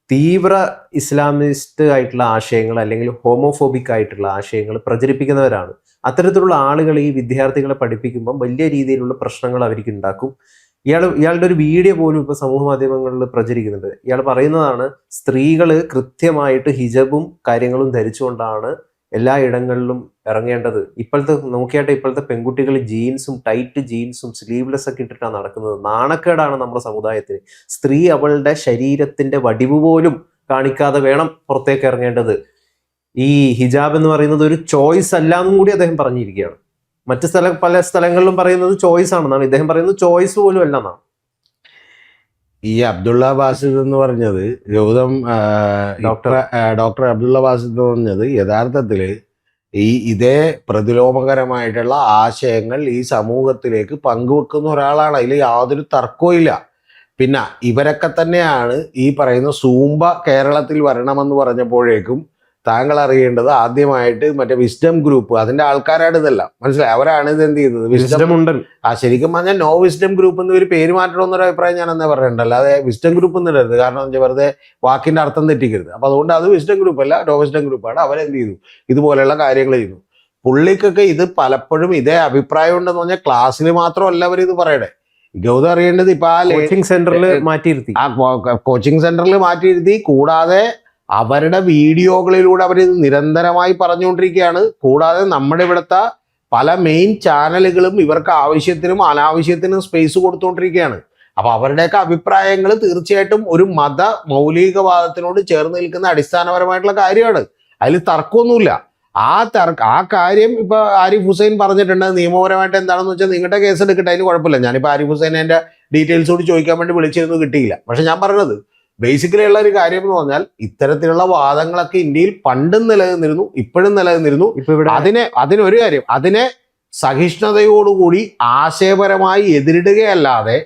തീവ്ര ഇസ്ലാമിസ്റ്റ് ആയിട്ടുള്ള ആശയങ്ങൾ അല്ലെങ്കിൽ ഹോമോഫോബിക് ആയിട്ടുള്ള ആശയങ്ങൾ പ്രചരിപ്പിക്കുന്നവരാണ്. അത്തരത്തിലുള്ള ആളുകൾ ഈ വിദ്യാർത്ഥികളെ പഠിപ്പിക്കുമ്പം വലിയ രീതിയിലുള്ള പ്രശ്നങ്ങൾ അവർക്ക് ഉണ്ടാക്കും. ഇയാളുടെ ഒരു വീഡിയോ പോലും ഇപ്പോൾ സമൂഹ മാധ്യമങ്ങളിൽ പ്രചരിക്കുന്നുണ്ട്. ഇയാൾ പറയുന്നതാണ്, സ്ത്രീകൾ കൃത്യമായിട്ട് ഹിജബും കാര്യങ്ങളും ധരിച്ചുകൊണ്ടാണ് എല്ലാ ഇടങ്ങളിലും ഇറങ്ങേണ്ടത്. ഇപ്പോഴത്തെ പെൺകുട്ടികൾ ജീൻസും ടൈറ്റ് ജീൻസും സ്ലീവ്ലെസ് ഒക്കെ ഇട്ടിട്ടാണ് നടക്കുന്നത്. നാണക്കേടാണ് നമ്മുടെ സമുദായത്തിന്. സ്ത്രീ അവളുടെ ശരീരത്തിന്റെ വടിവ് പോലും കാണിക്കാതെ വേണം പുറത്തേക്ക് ഇറങ്ങേണ്ടത്. ഈ ഹിജാബ് എന്ന് പറയുന്നത് ഒരു ചോയ്സ് അല്ല എന്നും കൂടി അദ്ദേഹം പറഞ്ഞിരിക്കുകയാണ്. പല സ്ഥലങ്ങളിലും പറയുന്നത് ചോയ്സ് ആണെന്നാണ്, ഇദ്ദേഹം പറയുന്നത് ചോയ്സ് പോലും അല്ല എന്നാണ്. ഈ അബ്ദുള്ള ബാസിദ് എന്ന് പറഞ്ഞത് ഗൗതം, ഡോക്ടർ അബ്ദുള്ള ബാസിദ് എന്ന് പറഞ്ഞത് യഥാർത്ഥത്തിൽ ഇതേ പ്രതിലോമകരമായിട്ടുള്ള ആശയങ്ങൾ ഈ സമൂഹത്തിലേക്ക് പങ്കുവെക്കുന്ന ഒരാളാണ്. അതിൽ യാതൊരു തർക്കവും ഇല്ല. പിന്നെ ഇവരൊക്കെ തന്നെയാണ് ഈ പറയുന്ന സൂംബ കേരളത്തിൽ വരണമെന്ന് പറഞ്ഞപ്പോഴേക്കും താങ്കൾ അറിയേണ്ടത് ആദ്യമായിട്ട് മറ്റേ വിസ്ഡം ഗ്രൂപ്പ്, അതിന്റെ ആൾക്കാരാണ് ഇതെല്ലാം, മനസ്സിലായി? അവരാണ് ഇത് എന്ത് ചെയ്തത്. വിസ്ഡം ഉണ്ട്. ശരിക്കും പറഞ്ഞാൽ നോ വിസ്ഡം ഗ്രൂപ്പ് എന്ന് ഒരു പേര് മാറ്റണമെന്നൊരു അഭിപ്രായം ഞാൻ എന്നേ പറയണ്ടല്ലോ. അതെ, വിസ്ഡം ഗ്രൂപ്പ് എന്ന് ഇടരുത്. കാരണം എന്താ, വെറുതെ വാക്കിന്റെ അർത്ഥം തെറ്റിക്കരുത്. അപ്പൊ അതുകൊണ്ട് അത് വിസ്ഡം ഗ്രൂപ്പ് അല്ല, നോ വിസ്ഡം ഗ്രൂപ്പാണ്. അവരെന്ത് ചെയ്തു, ഇതുപോലെയുള്ള കാര്യങ്ങൾ ചെയ്തു. പുള്ളിക്കൊക്കെ ഇത് പലപ്പോഴും ഇതേ അഭിപ്രായം ഉണ്ടെന്ന് പറഞ്ഞാൽ ക്ലാസ്സിൽ മാത്രമല്ല അവർ ഇത് പറയണേ. ഗൗതം അറിയേണ്ടത് ഇപ്പൊ ആ കോച്ചിങ് സെന്ററിൽ മാറ്റിയിരുത്തി, കോച്ചിങ് സെന്ററിൽ മാറ്റിയിരുത്തി. കൂടാതെ അവരുടെ വീഡിയോകളിലൂടെ അവരിത് നിരന്തരമായി പറഞ്ഞുകൊണ്ടിരിക്കുകയാണ്. കൂടാതെ നമ്മുടെ ഇവിടുത്തെ പല മെയിൻ ചാനലുകളും ഇവർക്ക് ആവശ്യത്തിനും അനാവശ്യത്തിനും സ്പേസ് കൊടുത്തുകൊണ്ടിരിക്കുകയാണ്. അപ്പൊ അവരുടെയൊക്കെ അഭിപ്രായങ്ങൾ തീർച്ചയായിട്ടും ഒരു മത മൗലികവാദത്തിനോട് ചേർന്ന് നിൽക്കുന്ന അടിസ്ഥാനപരമായിട്ടുള്ള കാര്യമാണ്. അതിൽ തർക്കമൊന്നുമില്ല. ആ കാര്യം ഇപ്പൊ ആരിഫ് ഹുസൈൻ പറഞ്ഞിട്ടുണ്ട്. നിയമപരമായിട്ട് എന്താണെന്ന് വെച്ചാൽ നിങ്ങളുടെ കേസ് എടുക്കട്ടെ, അതിന് കുഴപ്പമില്ല. ഞാനിപ്പോ ആരിഫ് ഹുസൈൻ എൻ്റെ ഡീറ്റെയിൽസ് കൂടി ചോദിക്കാൻ വേണ്ടി വിളിച്ചിരുന്നു, കിട്ടിയില്ല. പക്ഷെ ഞാൻ പറഞ്ഞത് ബേസിക്കലി ഉള്ള ഒരു കാര്യം എന്ന് പറഞ്ഞാൽ ഇത്തരത്തിലുള്ള വാദങ്ങളൊക്കെ ഇന്ത്യയിൽ പണ്ടും നിലനിന്നിരുന്നു, ഇപ്പോഴും നിലനിന്നിരുന്നു. അതിനൊരു കാര്യം, അതിനെ സഹിഷ്ണുതയോടുകൂടി ആശയപരമായി എതിരിടുകയല്ലാതെ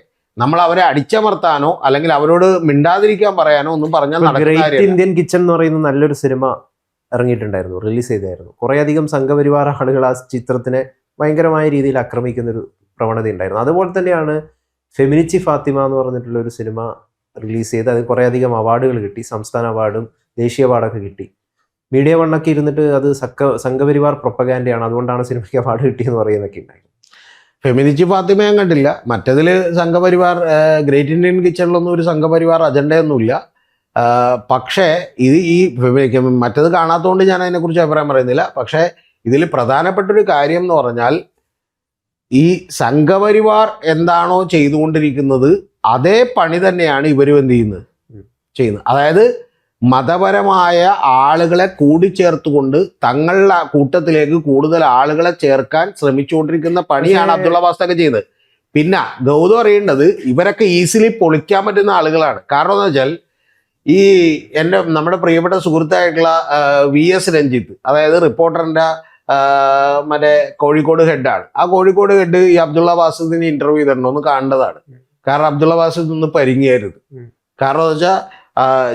നമ്മൾ അവരെ അടിച്ചമർത്താനോ അല്ലെങ്കിൽ അവരോട് മിണ്ടാതിരിക്കാൻ പറയാനോ ഒന്നും പറഞ്ഞാൽ ഗ്രേറ്റ് ഇന്ത്യൻ കിച്ചൺ എന്ന് പറയുന്ന നല്ലൊരു സിനിമ ഇറങ്ങിയിട്ടുണ്ടായിരുന്നു, റിലീസ് ചെയ്തായിരുന്നു. കുറേയധികം സംഘപരിവാര ആളുകൾ ആ ചിത്രത്തിനെ ഭയങ്കരമായ രീതിയിൽ ആക്രമിക്കുന്ന ഒരു പ്രവണത ഉണ്ടായിരുന്നു. അതുപോലെ തന്നെയാണ് ഫെമിനിച്ചി ഫാത്തിമ എന്ന് പറഞ്ഞിട്ടുള്ള ഒരു സിനിമ റിലീസ് ചെയ്ത് അത് കുറേയധികം അവാർഡുകൾ കിട്ടി. സംസ്ഥാന അവാർഡും ദേശീയ അവാർഡൊക്കെ കിട്ടി. മീഡിയ വണ്ണൊക്കെ ഇരുന്നിട്ട് അത് സംഘപരിവാർ പ്രൊപ്പഗാൻഡയാണ്, അതുകൊണ്ടാണ് സിനിമയ്ക്ക് അവാർഡ് കിട്ടിയെന്ന് പറയുന്നതൊക്കെ ഉണ്ടായിരുന്നു. ഫെമിനിച്ചി ഫാത്തിമ ഞാൻ കണ്ടില്ല. മറ്റതിൽ സംഘപരിവാർ, ഗ്രേറ്റ് ഇന്ത്യൻ കിച്ചണിലൊന്നും ഒരു സംഘപരിവാർ അജണ്ടയൊന്നുമില്ല. പക്ഷേ ഈ മറ്റത് കാണാത്തതുകൊണ്ട് ഞാൻ അതിനെക്കുറിച്ച് അഭിപ്രായം പറയുന്നില്ല. പക്ഷേ ഇതിൽ പ്രധാനപ്പെട്ടൊരു കാര്യം എന്ന് പറഞ്ഞാൽ ഈ സംഘപരിവാർ എന്താണോ ചെയ്തുകൊണ്ടിരിക്കുന്നത് അതേ പണി തന്നെയാണ് ഇവരും എന്ത് ചെയ്യുന്നത്. അതായത് മതപരമായ ആളുകളെ കൂടിച്ചേർത്തുകൊണ്ട് തങ്ങളുടെ കൂട്ടത്തിലേക്ക് കൂടുതൽ ആളുകളെ ചേർക്കാൻ ശ്രമിച്ചുകൊണ്ടിരിക്കുന്ന പണിയാണ് അബ്ദുള്ള ബാസിദ് ചെയ്യുന്നത്. പിന്നെ ഗൗതം അറിയേണ്ടത് ഇവരൊക്കെ ഈസിലി പൊളിക്കാൻ പറ്റുന്ന ആളുകളാണ്. കാരണം എന്ന് വെച്ചാൽ ഈ നമ്മുടെ പ്രിയപ്പെട്ട സുഹൃത്തായിട്ടുള്ള VS രഞ്ജിത്ത്, അതായത് റിപ്പോർട്ടറിന്റെ മറ്റേ കോഴിക്കോട് ഹെഡാണ്. ആ കോഴിക്കോട് ഹെഡ് ഈ അബ്ദുള്ള ബാസിദിന് ഇന്റർവ്യൂ ചെയ്തിട്ടുണ്ടോ എന്ന് കാണേണ്ടതാണ്. കാരണം അബ്ദുള്ള ബാസിദ് ഒന്ന് പരിങ്ങിയായിരുന്നു. കാരണം എന്ന് വെച്ചാൽ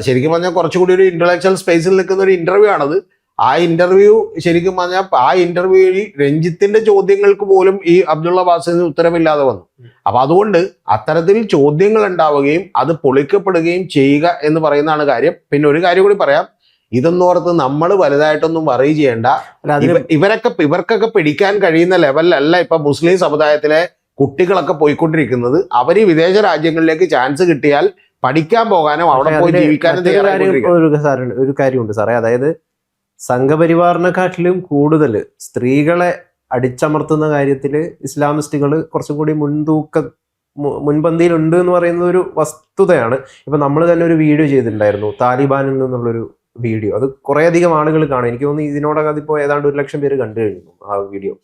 ശരിക്കും പറഞ്ഞാൽ കുറച്ചുകൂടി ഒരു ഇന്റലക്ച്വൽ സ്പേസിൽ നിൽക്കുന്ന ഒരു ഇന്റർവ്യൂ ആണത്. ആ ഇന്റർവ്യൂ ശരിക്കും പറഞ്ഞാൽ ആ ഇന്റർവ്യൂവിൽ രഞ്ജിത്തിന്റെ ചോദ്യങ്ങൾക്ക് പോലും ഈ അബ്ദുള്ള ബാസിദിന് ഉത്തരമില്ലാതെ വന്നു. അപ്പൊ അതുകൊണ്ട് അത്തരത്തിൽ ചോദ്യങ്ങൾ ഉണ്ടാവുകയും അത് പൊളിക്കപ്പെടുകയും ചെയ്യുക എന്ന് പറയുന്നതാണ് കാര്യം. പിന്നെ ഒരു കാര്യം കൂടി പറയാം, ഇതൊന്നോർത്ത് നമ്മൾ വലുതായിട്ടൊന്നും വറി ചെയ്യേണ്ട. ഇവർക്കൊക്കെ പിടിക്കാൻ കഴിയുന്ന ലെവലിലല്ല ഇപ്പൊ മുസ്ലിം സമുദായത്തിലെ കുട്ടികളൊക്കെ പോയിക്കൊണ്ടിരിക്കുന്നത്. അവർ ഈ വിദേശ രാജ്യങ്ങളിലേക്ക് ചാൻസ് കിട്ടിയാൽ പഠിക്കാൻ പോകാനും അവിടെ പോയി ജീവിക്കാനും ഒരു കാര്യമുണ്ട് സാറേ. അതായത് സംഘപരിവാറിനെക്കാട്ടിലും കൂടുതൽ സ്ത്രീകളെ അടിച്ചമർത്തുന്ന കാര്യത്തിൽ ഇസ്ലാമിസ്റ്റുകൾ കുറച്ചും കൂടി മുൻപന്തിയിലുണ്ട് എന്ന് പറയുന്ന ഒരു വസ്തുതയാണ്. ഇപ്പൊ നമ്മൾ തന്നെ ഒരു വീഡിയോ ചെയ്തിട്ടുണ്ടായിരുന്നു താലിബാനിൽ നിന്നുള്ളൊരു വീഡിയോ. അത് കുറേയധികം ആളുകൾ കാണും. എനിക്ക് തോന്നുന്നു ഇതിനോടകം അതിപ്പോൾ ഏതാണ്ട് 1 ലക്ഷം പേര് കണ്ടു കഴിഞ്ഞു ആ വീഡിയോ.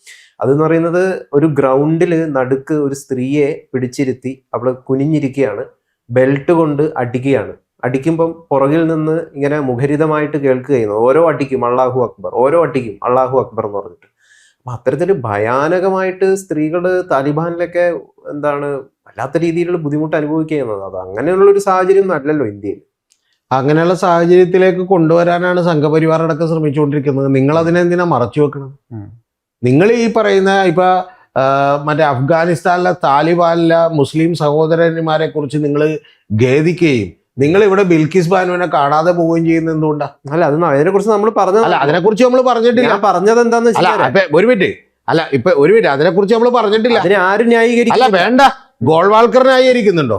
അതെന്ന് പറയുന്നത് ഒരു ഗ്രൗണ്ടിൽ നടുക്ക് ഒരു സ്ത്രീയെ പിടിച്ചിരുത്തി അവള് കുനിഞ്ഞിരിക്കുകയാണ്, ബെൽറ്റ് കൊണ്ട് അടിക്കുകയാണ്. അടിക്കുമ്പം പുറകിൽ നിന്ന് ഇങ്ങനെ മുഖരിതമായിട്ട് കേൾക്കുകയാണ് ഓരോ അടിക്കും അള്ളാഹു അക്ബർ, ഓരോ അടിക്കും അള്ളാഹു അക്ബർ എന്ന് പറഞ്ഞിട്ട്. അപ്പൊ അത്തരത്തിൽ ഭയാനകമായിട്ട് സ്ത്രീകള് താലിബാനിലൊക്കെ വല്ലാത്ത രീതിയിലുള്ള ബുദ്ധിമുട്ട് അനുഭവിക്കുന്നത്. അത് അങ്ങനെയുള്ളൊരു സാഹചര്യം അല്ലല്ലോ ഇന്ത്യയിൽ. അങ്ങനെയുള്ള സാഹചര്യത്തിലേക്ക് കൊണ്ടുവരാനാണ് സംഘപരിവാർ അടക്കം ശ്രമിച്ചുകൊണ്ടിരിക്കുന്നത്. നിങ്ങൾ അതിനെന്തിനാ മറച്ചു വെക്കുന്നത്? നിങ്ങൾ ഈ പറയുന്ന ഇപ്പൊ മറ്റേ അഫ്ഗാനിസ്ഥാനിലെ താലിബാനിലെ മുസ്ലിം സഹോദരന്മാരെ കുറിച്ച് നിങ്ങൾ ഖേദിക്കുകയും നിങ്ങൾ ഇവിടെ ബിൽക്കിസ് ബാനുവിനെ കാണാതെ പോവുകയും ചെയ്യുന്നത് എന്തുകൊണ്ടാ? അല്ല, അതിനെ കുറിച്ച് നമ്മൾ അതിനെക്കുറിച്ച് നമ്മൾ പറഞ്ഞിട്ടില്ല. പറഞ്ഞത് എന്താന്ന് ഒരു മിനിറ്റ് അതിനെക്കുറിച്ച് നമ്മൾ പറഞ്ഞിട്ടില്ല. ആരും ന്യായീകരിക്കും. അല്ല വേണ്ട, ഗോൾവാൾക്കർ ന്യായീകരിക്കുന്നുണ്ടോ?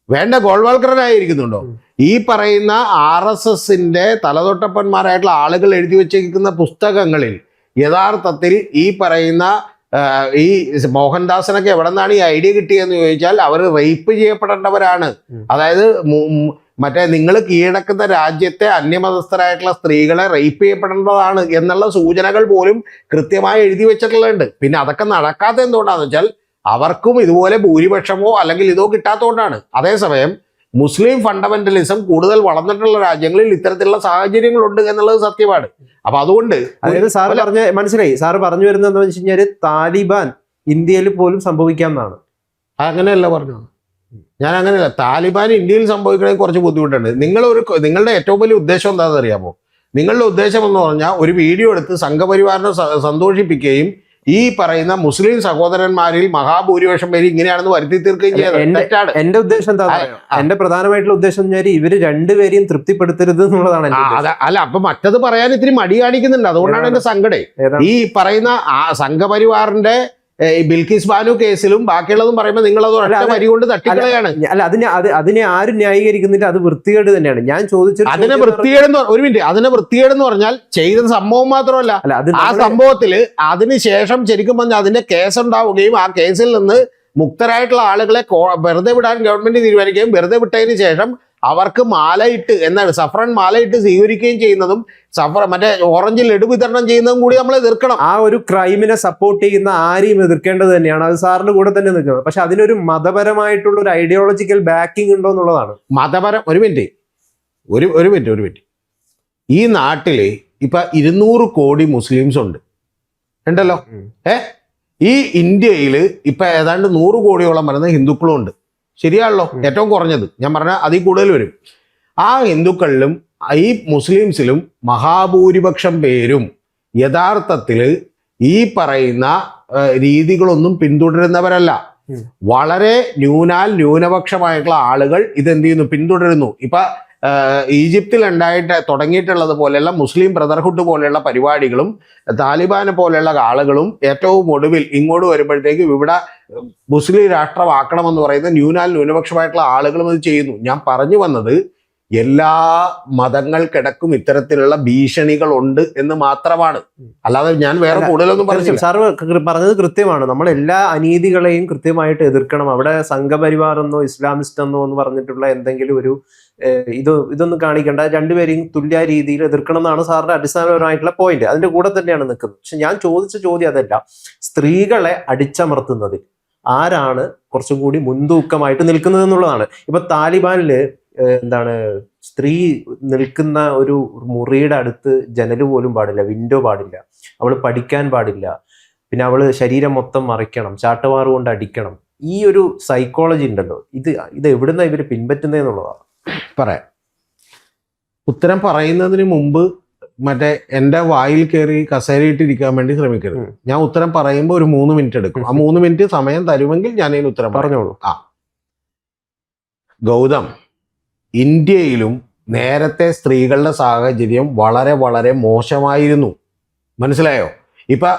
വേണ്ട, ഗോൾവാൾക്കർ ന്യായീകരിക്കുന്നുണ്ടോ? ഈ പറയുന്ന RSSന്റെ തലതൊട്ടപ്പന്മാരായിട്ടുള്ള ആളുകൾ എഴുതി വെച്ചിരിക്കുന്ന പുസ്തകങ്ങളിൽ യഥാർത്ഥത്തിൽ ഈ പറയുന്ന ഈ മോഹൻദാസിനൊക്കെ എവിടെ നിന്നാണ് ഈ ഐഡിയ കിട്ടിയെന്ന് ചോദിച്ചാൽ അവർ റേപ്പ് ചെയ്യപ്പെടേണ്ടവരാണ്. അതായത് മറ്റേ നിങ്ങൾ കീഴടക്കുന്ന രാജ്യത്തെ അന്യമതസ്ഥരായിട്ടുള്ള സ്ത്രീകളെ റേപ്പ് ചെയ്യപ്പെടേണ്ടതാണ് എന്നുള്ള സൂചനകൾ പോലും കൃത്യമായി എഴുതി വെച്ചിട്ടുള്ളുണ്ട്. പിന്നെ അതൊക്കെ നടക്കാത്ത എന്തുകൊണ്ടാന്ന് വെച്ചാൽ അവർക്കും ഇതുപോലെ ഭൂരിപക്ഷമോ അല്ലെങ്കിൽ ഇതോ കിട്ടാത്തതുകൊണ്ടാണ്. അതേസമയം മുസ്ലിം ഫണ്ടമെന്റലിസം കൂടുതൽ വളർന്നിട്ടുള്ള രാജ്യങ്ങളിൽ ഇത്തരത്തിലുള്ള സാഹചര്യങ്ങളുണ്ട് എന്നുള്ളത് സത്യമാണ്. അപ്പൊ അതുകൊണ്ട് മനസ്സിലായി. സാറ് പറഞ്ഞു വരുന്നത് എന്താ വെച്ച് കഴിഞ്ഞാൽ താലിബാൻ ഇന്ത്യയിൽ പോലും സംഭവിക്കാമെന്നാണ്. അങ്ങനെയല്ല പറഞ്ഞത്. ഞാൻ അങ്ങനെയല്ല. താലിബാൻ ഇന്ത്യയിൽ സംഭവിക്കണമെങ്കിൽ കുറച്ച് ബുദ്ധിമുട്ടുണ്ട്. നിങ്ങളുടെ ഏറ്റവും വലിയ ഉദ്ദേശം എന്താണെന്ന് അറിയാമോ? നിങ്ങളുടെ ഉദ്ദേശം എന്ന് പറഞ്ഞാൽ ഒരു വീഡിയോ എടുത്ത് സംഘപരിവാറിനെ സന്തോഷിപ്പിക്കുകയും ഈ പറയുന്ന മുസ്ലിം സഹോദരന്മാരിൽ മഹാഭൂരിപക്ഷം പേര് ഇങ്ങനെയാണെന്ന് വരുത്തി തീർക്കുകയും ചെയ്യുന്നത്. എന്റെ ഉദ്ദേശം എന്താ? എന്റെ പ്രധാനമായിട്ടുള്ള ഉദ്ദേശം ഇവര് രണ്ടുപേരെയും തൃപ്തിപ്പെടുത്തരുത് എന്നുള്ളതാണ്. അല്ല, അപ്പൊ മറ്റത് പറയാൻ ഇത്തിരി മടി കാണിക്കുന്നുണ്ട്. അതുകൊണ്ടാണ് എന്റെ സങ്കടം. ഈ പറയുന്ന സംഘപരിവാറിന്റെ ബിൽക്കിസ് ബാനു കേസിലും ബാക്കിയുള്ളതും പറയുമ്പോൾ നിങ്ങൾ അത് ഒറ്റ വരി കൊണ്ട് തട്ടിക്കളയാണ്. അല്ല, അതിനെ ആരും ന്യായീകരിക്കുന്നില്ല. അത് വൃത്തികേട് തന്നെയാണ്. ഞാൻ ചോദിച്ചത് അതിനെ വൃത്തികേടെന്ന് ഒരു മിനിറ്റ് അതിനെ വൃത്തികേടെന്ന് പറഞ്ഞാൽ ചെയ്ത സംഭവം മാത്രമല്ല, ആ സംഭവത്തില് അതിനുശേഷം ശരിക്കും പറഞ്ഞാൽ അതിന്റെ കേസുണ്ടാവുകയും ആ കേസിൽ നിന്ന് മുക്തരായിട്ടുള്ള ആളുകളെ വെറുതെ വിടാൻ ഗവൺമെന്റ് തീരുമാനിക്കുകയും വെറുതെ വിട്ടതിന് ശേഷം അവർക്ക് മാലയിട്ട് സഫ്രൻ മാലയിട്ട് സ്വീകരിക്കുകയും ചെയ്യുന്നതും മറ്റേ ഓറഞ്ചിൽ ലഡു വിതരണം ചെയ്യുന്നതും കൂടി നമ്മൾ എതിർക്കണം. ആ ഒരു ക്രൈമിനെ സപ്പോർട്ട് ചെയ്യുന്ന ആരെയും എതിർക്കേണ്ടത് തന്നെയാണ്. അത് സാറിന്റെ കൂടെ തന്നെ നിൽക്കുന്നത്. പക്ഷെ അതിനൊരു മതപരമായിട്ടുള്ള ഒരു ഐഡിയോളജിക്കൽ ബാക്കിംഗ് ഉണ്ടോ എന്നുള്ളതാണ്. ഒരു മിനിറ്റ് ഈ നാട്ടില് ഇപ്പൊ 200 കോടി മുസ്ലിംസ് ഉണ്ടല്ലോ. ഈ ഇന്ത്യയിൽ ഇപ്പൊ ഏതാണ്ട് 100 കോടിയോളം വരുന്ന ഹിന്ദുക്കളും ഉണ്ട്. ശരിയാണല്ലോ? ഏറ്റവും കുറഞ്ഞത് ഞാൻ പറഞ്ഞാൽ അതിൽ കൂടുതൽ വരും. ആ ഹിന്ദുക്കളിലും ഈ മുസ്ലിംസിലും മഹാഭൂരിപക്ഷം പേരും യഥാർത്ഥത്തിൽ ഈ പറയുന്ന രീതികളൊന്നും പിന്തുടരുന്നവരല്ല. വളരെ ന്യൂനപക്ഷമായിട്ടുള്ള ആളുകൾ ഇതെന്ത് ചെയ്യുന്നു? പിന്തുടരുന്നു. ഇപ്പൊ ഈജിപ്തിൽ തുടങ്ങിയിട്ടുള്ളത് പോലെയുള്ള മുസ്ലിം ബ്രദർഹുഡ് പോലെയുള്ള പരിപാടികളും താലിബാനെ പോലെയുള്ള ആളുകളും ഏറ്റവും ഒടുവിൽ ഇങ്ങോട്ട് വരുമ്പോഴത്തേക്ക് ഇവിടെ മുസ്ലിം രാഷ്ട്രമാക്കണമെന്ന് പറയുന്ന ന്യൂനപക്ഷമായിട്ടുള്ള ആളുകളും ഇത് ചെയ്യുന്നു. ഞാൻ പറഞ്ഞു വന്നത് എല്ലാ മതങ്ങൾക്കിടക്കും ഇത്തരത്തിലുള്ള ഭീഷണികളുണ്ട് എന്ന് മാത്രമാണ്. അല്ലാതെ ഞാൻ വേറെ കൂടുതലൊന്നും പറഞ്ഞില്ല. സാർ പറഞ്ഞത് കൃത്യമാണ്. നമ്മൾ എല്ലാ അനീതികളെയും കൃത്യമായിട്ട് എതിർക്കണം. അവിടെ സംഘപരിവാർ എന്നോ ഇസ്ലാമിസ്റ്റ് എന്നോ എന്ന് പറഞ്ഞിട്ടുള്ള എന്തെങ്കിലും ഒരു ഇതൊന്നും കാണിക്കേണ്ട. രണ്ടുപേരെയും തുല്യ രീതിയിൽ എതിർക്കണം എന്നാണ് സാറിന്റെ അടിസ്ഥാനപരമായിട്ടുള്ള പോയിന്റ്. അതിന്റെ കൂടെ തന്നെയാണ് നിൽക്കുന്നത്. പക്ഷെ ഞാൻ ചോദിച്ച ചോദ്യം അതല്ല. സ്ത്രീകളെ അടിച്ചമർത്തുന്നതിൽ ആരാണ് കുറച്ചും കൂടി മുൻതൂക്കമായിട്ട് നിൽക്കുന്നത് എന്നുള്ളതാണ്. ഇപ്പൊ താലിബാനില് സ്ത്രീ നിൽക്കുന്ന ഒരു മുറിയുടെ അടുത്ത് ജനല് പോലും പാടില്ല, വിൻഡോ പാടില്ല, അവൾ പഠിക്കാൻ പാടില്ല, പിന്നെ അവള് ശരീരം മൊത്തം മറയ്ക്കണം, ചാട്ടവാറ് കൊണ്ട് അടിക്കണം. ഈ ഒരു സൈക്കോളജി ഉണ്ടല്ലോ, ഇത് എവിടുന്ന ഇവർ പിൻപറ്റുന്നതെന്നുള്ളതാണ്. പറയാം. ഉത്തരം പറയുന്നതിന് മുമ്പ് മറ്റേ എൻ്റെ വായിൽ കയറി കസേരയിട്ടിരിക്കാൻ വേണ്ടി ശ്രമിക്കരുത്. ഞാൻ ഉത്തരം പറയുമ്പോൾ ഒരു 3 മിനിറ്റ് എടുക്കും. ആ 3 മിനിറ്റ് സമയം തരുമെങ്കിൽ ഞാൻ ഇതിന് ഉത്തരം പറഞ്ഞോളൂ. ഗൗതം, ഇന്ത്യയിലും നേരത്തെ സ്ത്രീകളുടെ സാഹചര്യം വളരെ വളരെ മോശമായിരുന്നു. മനസ്സിലായോ? ഇപ്പൊ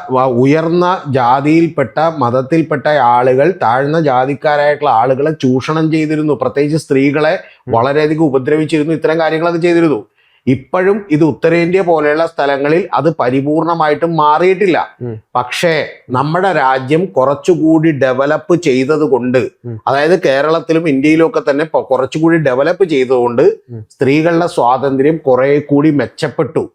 ഉയർന്ന ജാതിയിൽപ്പെട്ട മതത്തിൽപ്പെട്ട ആളുകൾ താഴ്ന്ന ജാതിക്കാരായിട്ടുള്ള ആളുകളെ ചൂഷണം ചെയ്തിരുന്നു. പ്രത്യേകിച്ച് സ്ത്രീകളെ വളരെയധികം ഉപദ്രവിച്ചിരുന്നു. ഇത്തരം കാര്യങ്ങളൊക്കെ ചെയ്തിരുന്നു. ഇപ്പോഴും ഇത് ഉത്തരേന്ത്യ പോലെയുള്ള സ്ഥലങ്ങളിൽ അത് പരിപൂർണമായിട്ടും മാറിയിട്ടില്ല. പക്ഷേ നമ്മുടെ രാജ്യം കുറച്ചുകൂടി ഡെവലപ്പ് ചെയ്തത് കൊണ്ട്, അതായത് കേരളത്തിലും ഇന്ത്യയിലും ഒക്കെ തന്നെ കുറച്ചുകൂടി ഡെവലപ്പ് ചെയ്തതുകൊണ്ട് സ്ത്രീകളുടെ സ്വാതന്ത്ര്യം കുറെ കൂടി മെച്ചപ്പെട്ടു.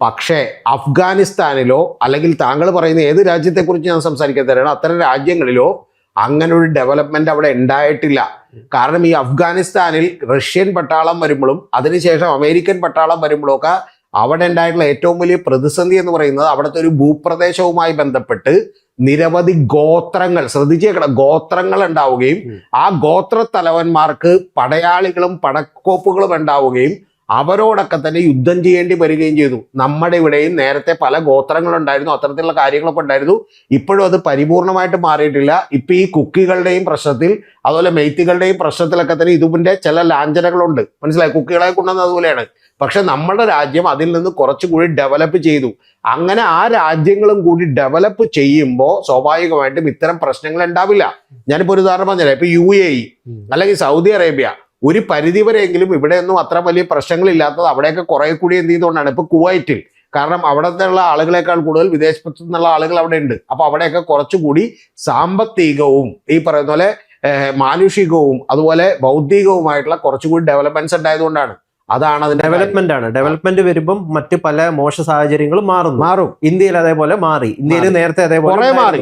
പക്ഷേ അഫ്ഗാനിസ്ഥാനിലോ അല്ലെങ്കിൽ താങ്കൾ പറയുന്ന ഏത് രാജ്യത്തെക്കുറിച്ച് ഞാൻ സംസാരിക്കാൻ തരാണ്, അത്തരം രാജ്യങ്ങളിലോ അങ്ങനെ ഒരു ഡെവലപ്മെന്റ് അവിടെ ഉണ്ടായിട്ടില്ല. കാരണം ഈ അഫ്ഗാനിസ്ഥാനിൽ റഷ്യൻ പട്ടാളം വരുമ്പോഴും അതിനുശേഷം അമേരിക്കൻ പട്ടാളം വരുമ്പോഴും ഒക്കെ അവിടെ ഉണ്ടായിട്ടുള്ള ഏറ്റവും വലിയ പ്രതിസന്ധി എന്ന് പറയുന്നത് അവിടുത്തെ ഒരു ഭൂപ്രദേശവുമായി ബന്ധപ്പെട്ട് നിരവധി ഗോത്രങ്ങൾ, ശ്രദ്ധിച്ചേക്കണം, ഗോത്രങ്ങൾ ഉണ്ടാവുകയും ആ ഗോത്ര തലവന്മാർക്ക് പടയാളികളും പടക്കോപ്പുകളും ഉണ്ടാവുകയും അവരോടൊക്കെ തന്നെ യുദ്ധം ചെയ്യേണ്ടി വരികയും ചെയ്തു. നമ്മുടെ ഇവിടെയും നേരത്തെ പല ഗോത്രങ്ങളുണ്ടായിരുന്നു, അത്തരത്തിലുള്ള കാര്യങ്ങളൊക്കെ ഉണ്ടായിരുന്നു. ഇപ്പോഴും അത് പരിപൂർണമായിട്ട് മാറിയിട്ടില്ല. ഇപ്പൊ ഈ കുക്കികളുടെയും പ്രശ്നത്തിൽ, അതുപോലെ മെയ്ത്തികളുടെയും പ്രശ്നത്തിലൊക്കെ തന്നെ ഇതിന്റെ ചില ലാഞ്ചനകളുണ്ട്. മനസ്സിലായി? കുക്കികളെ കൊണ്ടുവന്നത് അതുപോലെയാണ്. പക്ഷെ നമ്മുടെ രാജ്യം അതിൽ നിന്ന് കുറച്ചുകൂടി ഡെവലപ്പ് ചെയ്തു. അങ്ങനെ ആ രാജ്യങ്ങളും കൂടി ഡെവലപ്പ് ചെയ്യുമ്പോൾ സ്വാഭാവികമായിട്ടും ഇത്തരം പ്രശ്നങ്ങൾ ഉണ്ടാവില്ല. ഞാനിപ്പോ ഒരു ഉദാഹരണം പറഞ്ഞുതരാം. ഇപ്പൊ UAE അല്ലെങ്കിൽ സൗദി അറേബ്യ ഒരു പരിധിവരെയെങ്കിലും ഇവിടെയൊന്നും അത്ര വലിയ പ്രശ്നങ്ങളില്ലാത്തത് അവിടെയൊക്കെ കുറെ കൂടി എന്ത് ചെയ്തുകൊണ്ടാണ്. ഇപ്പൊ കുവൈറ്റിൽ, കാരണം അവിടത്തെ ഉള്ള ആളുകളെക്കാൾ കൂടുതൽ വിദേശത്തു നിന്നുള്ള ആളുകൾ അവിടെ ഉണ്ട്. അപ്പൊ അവിടെയൊക്കെ കുറച്ചുകൂടി സാമ്പത്തികവും ഈ പറയുന്ന പോലെ മാനുഷികവും അതുപോലെ ബൗദ്ധികവുമായിട്ടുള്ള കുറച്ചുകൂടി ഡെവലപ്മെന്റ്സ് ഉണ്ടായതുകൊണ്ടാണ്. അതാണ് അതിന്റെ ഡെവലപ്മെന്റ് വരുമ്പം മറ്റ് പല മോശ സാഹചര്യങ്ങളും മാറും. ഇന്ത്യയിൽ അതേപോലെ മാറി. ഇന്ത്യയിൽ നേരത്തെ അതേപോലെ മാറി,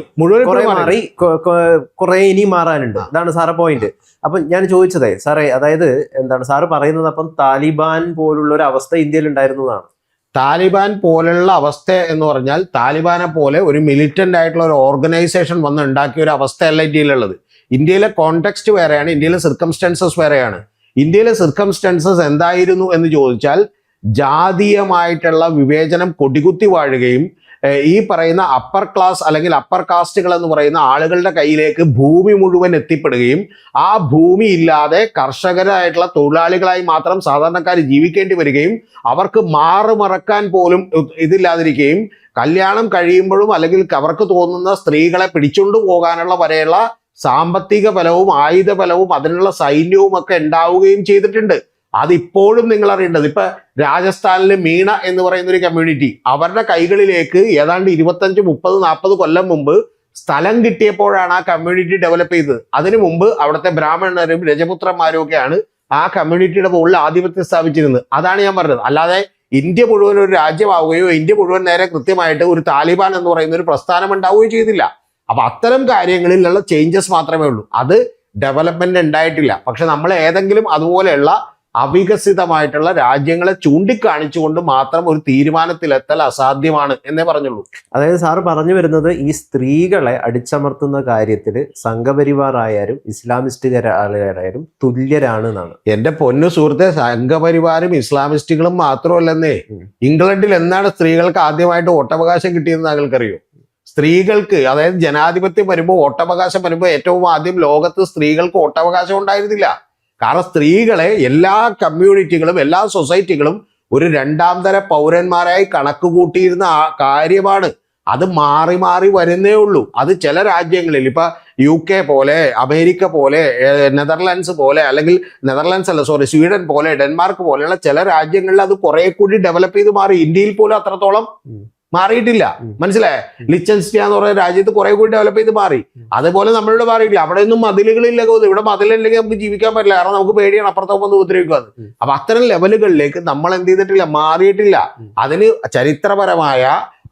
കുറെ ഇനി മാറാനുണ്ട്. അതാണ് സാറെ പോയിന്റ്. അപ്പൊ ഞാൻ ചോദിച്ചതേ സാറേ, അതായത് എന്താണ് സാറ് പറയുന്നത്, അപ്പം താലിബാൻ പോലുള്ള ഒരു അവസ്ഥ ഇന്ത്യയിൽ ഉണ്ടായിരുന്നതാണ്. താലിബാൻ പോലുള്ള അവസ്ഥ എന്ന് പറഞ്ഞാൽ താലിബാനെ പോലെ ഒരു മിലിറ്റന്റ് ആയിട്ടുള്ള ഒരു ഓർഗനൈസേഷൻ വന്ന് ഉണ്ടാക്കിയ ഒരു അവസ്ഥയല്ല ഇന്ത്യയിലുള്ളത്. ഇന്ത്യയിലെ കോണ്ടെക്സ്റ്റ് വേറെയാണ്, ഇന്ത്യയിലെ സിർക്കംസ്റ്റൻസസ് വേറെയാണ്. ഇന്ത്യയിലെ സിർക്കംസ്റ്റൻസസ് എന്തായിരുന്നു എന്ന് ചോദിച്ചാൽ, ജാതീയമായിട്ടുള്ള വിവേചനം കൊടികുത്തി വാഴുകയും ഈ പറയുന്ന അപ്പർ ക്ലാസ് അല്ലെങ്കിൽ അപ്പർ കാസ്റ്റുകൾ എന്ന് പറയുന്ന ആളുകളുടെ കയ്യിലേക്ക് ഭൂമി മുഴുവൻ എത്തിപ്പെടുകയും ആ ഭൂമി ഇല്ലാതെ കർഷകരായിട്ടുള്ള തൊഴിലാളികളായി മാത്രം സാധാരണക്കാർ ജീവിക്കേണ്ടി വരികയും അവർക്ക് മാറുമറക്കാൻ പോലും ഇതില്ലാതിരിക്കുകയും കല്യാണം കഴിയുമ്പോഴും അല്ലെങ്കിൽ അവർക്ക് തോന്നുന്ന സ്ത്രീകളെ പിടിച്ചുകൊണ്ടു പോകാനുള്ള വരെയുള്ള സാമ്പത്തിക ബലവും ആയുധ ബലവും അതിനുള്ള സൈന്യവും ഒക്കെ ഉണ്ടാവുകയും ചെയ്തിട്ടുണ്ട്. അതിപ്പോഴും നിങ്ങൾ അറിയേണ്ടത്, ഇപ്പൊ രാജസ്ഥാനിലെ മീണ എന്ന് പറയുന്ന ഒരു കമ്മ്യൂണിറ്റി, അവരുടെ കൈകളിലേക്ക് ഏതാണ്ട് 25, 30, 40 കൊല്ലം മുമ്പ് സ്ഥലം കിട്ടിയപ്പോഴാണ് ആ കമ്മ്യൂണിറ്റി ഡെവലപ്പ് ചെയ്തത്. അതിനു മുമ്പ് അവിടുത്തെ ബ്രാഹ്മണരും രജപുത്രന്മാരും ഒക്കെയാണ് ആ കമ്മ്യൂണിറ്റിയുടെ മുകളിൽ ആധിപത്യം സ്ഥാപിച്ചിരുന്നത്. അതാണ് ഞാൻ പറഞ്ഞത്. അല്ലാതെ ഇന്ത്യ മുഴുവൻ ഒരു രാജ്യമാവുകയോ ഇന്ത്യ മുഴുവൻ നേരെ കൃത്യമായിട്ട് ഒരു താലിബാൻ എന്ന് പറയുന്ന ഒരു പ്രസ്ഥാനം ഉണ്ടാവുകയോ ചെയ്തില്ല. അപ്പൊ അത്തരം കാര്യങ്ങളിലുള്ള ചേഞ്ചസ് മാത്രമേ ഉള്ളൂ. അത് ഡെവലപ്മെന്റ് ഉണ്ടായിട്ടില്ല. പക്ഷെ നമ്മൾ ഏതെങ്കിലും അതുപോലെയുള്ള അവികസിതമായിട്ടുള്ള രാജ്യങ്ങളെ ചൂണ്ടിക്കാണിച്ചുകൊണ്ട് മാത്രം ഒരു തീരുമാനത്തിലെത്തൽ അസാധ്യമാണ് എന്നേ പറഞ്ഞുള്ളൂ. അതായത് സാറ് പറഞ്ഞു വരുന്നത്, ഈ സ്ത്രീകളെ അടിച്ചമർത്തുന്ന കാര്യത്തിൽ സംഘപരിവാർ ആയാലും ഇസ്ലാമിസ്റ്റുകാരായാലും തുല്യരാണ് എന്നാണ്. എന്റെ പൊന്നു സുഹൃത്തെ, സംഘപരിവാരും ഇസ്ലാമിസ്റ്റുകളും മാത്രമല്ലെന്നേ. ഇംഗ്ലണ്ടിൽ എന്നാണ് സ്ത്രീകൾക്ക് ആദ്യമായിട്ട് വോട്ടവകാശം കിട്ടിയെന്ന് താങ്കൾക്കറിയോ? സ്ത്രീകൾക്ക്, അതായത് ജനാധിപത്യം വരുമ്പോൾ, വോട്ടവകാശം വരുമ്പോൾ ഏറ്റവും ആദ്യം ലോകത്ത് സ്ത്രീകൾക്ക് വോട്ടവകാശം ഉണ്ടായിരുന്നില്ല. കാരണം സ്ത്രീകളെ എല്ലാ കമ്മ്യൂണിറ്റികളും എല്ലാ സൊസൈറ്റികളും ഒരു രണ്ടാം തര പൗരന്മാരായി കണക്ക് കൂട്ടിയിരുന്ന കാര്യമാണ്. അത് മാറി മാറി വരുന്നേ ഉള്ളൂ. അത് ചില രാജ്യങ്ങളിൽ, ഇപ്പൊ UK പോലെ, അമേരിക്ക പോലെ, നെതർലാൻഡ്സ് പോലെ, അല്ലെങ്കിൽ സ്വീഡൻ പോലെ, ഡെൻമാർക്ക് പോലെയുള്ള ചില രാജ്യങ്ങളിൽ അത് കുറെ കൂടി ഡെവലപ്പ് ചെയ്ത് മാറി. ഇന്ത്യയിൽ പോലും അത്രത്തോളം മാറിയിട്ടില്ല. മനസ്സിലായേ? ലിച്ചൻസ്റ്റൈൻ എന്ന് പറയുന്ന രാജ്യത്ത് കുറെ കൂടി ഡെവലപ്പ് ചെയ്ത് മാറി. അതുപോലെ നമ്മളിവിടെ മാറിയിട്ടില്ല. അവിടെ ഒന്നും മതിലുകളില്ല. ഇവിടെ മതിലില്ലെങ്കിൽ നമുക്ക് ജീവിക്കാൻ പറ്റില്ല. കാരണം നമുക്ക് പേടിയാണ് അപ്പുറത്തൊപ്പം ഒന്ന് ഉപദ്രവിക്കുന്നത്. അപ്പൊ അത്തരം ലെവലുകളിലേക്ക് നമ്മൾ എന്ത് ചെയ്തിട്ടില്ല, മാറിയിട്ടില്ല. അതിന് ചരിത്രപരമായ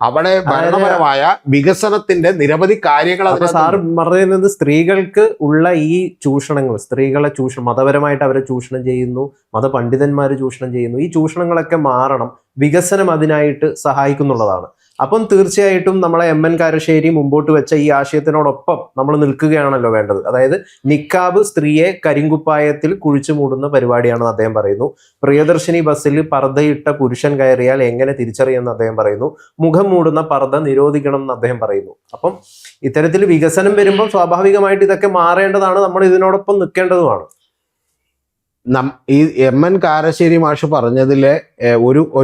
അവിടെ ഭരണപരമായ വികസനത്തിന്റെ നിരവധി കാര്യങ്ങൾ അപ്പൊ സാർ പറയുന്നത് സ്ത്രീകൾക്ക് ഉള്ള ഈ ചൂഷണങ്ങൾ, സ്ത്രീകളെ മതപരമായിട്ട് അവരെ ചൂഷണം ചെയ്യുന്നു, മതപണ്ഡിതന്മാർ ചൂഷണം ചെയ്യുന്നു, ഈ ചൂഷണങ്ങളൊക്കെ മാറണം, വികസനം അതിനായിട്ട് സഹായിക്കുന്നുള്ളതാണ്. അപ്പം തീർച്ചയായിട്ടും നമ്മളെ MN കാരശ്ശേരി മുമ്പോട്ട് വെച്ച ഈ ആശയത്തിനോടൊപ്പം നമ്മൾ നിൽക്കുകയാണല്ലോ വേണ്ടത്. അതായത് നിക്കാബ് സ്ത്രീയെ കരിങ്കുപ്പായത്തിൽ കുഴിച്ചു മൂടുന്ന പരിപാടിയാണെന്ന് അദ്ദേഹം പറയുന്നു. പ്രിയദർശിനി ബസ്സിൽ പർദ്ദയിട്ട പുരുഷൻ കയറിയാൽ എങ്ങനെ തിരിച്ചറിയുമെന്ന് അദ്ദേഹം പറയുന്നു. മുഖം മൂടുന്ന പർദ്ദ നിരോധിക്കണം എന്ന് അദ്ദേഹം പറയുന്നു. അപ്പം ഇത്തരത്തിൽ വികസനം വരുമ്പോൾ സ്വാഭാവികമായിട്ട് ഇതൊക്കെ മാറേണ്ടതാണ്, നമ്മൾ ഇതിനോടൊപ്പം നിൽക്കേണ്ടതുമാണ്. ഈ MN കാരശ്ശേരി മാഷ് പറഞ്ഞതിലെ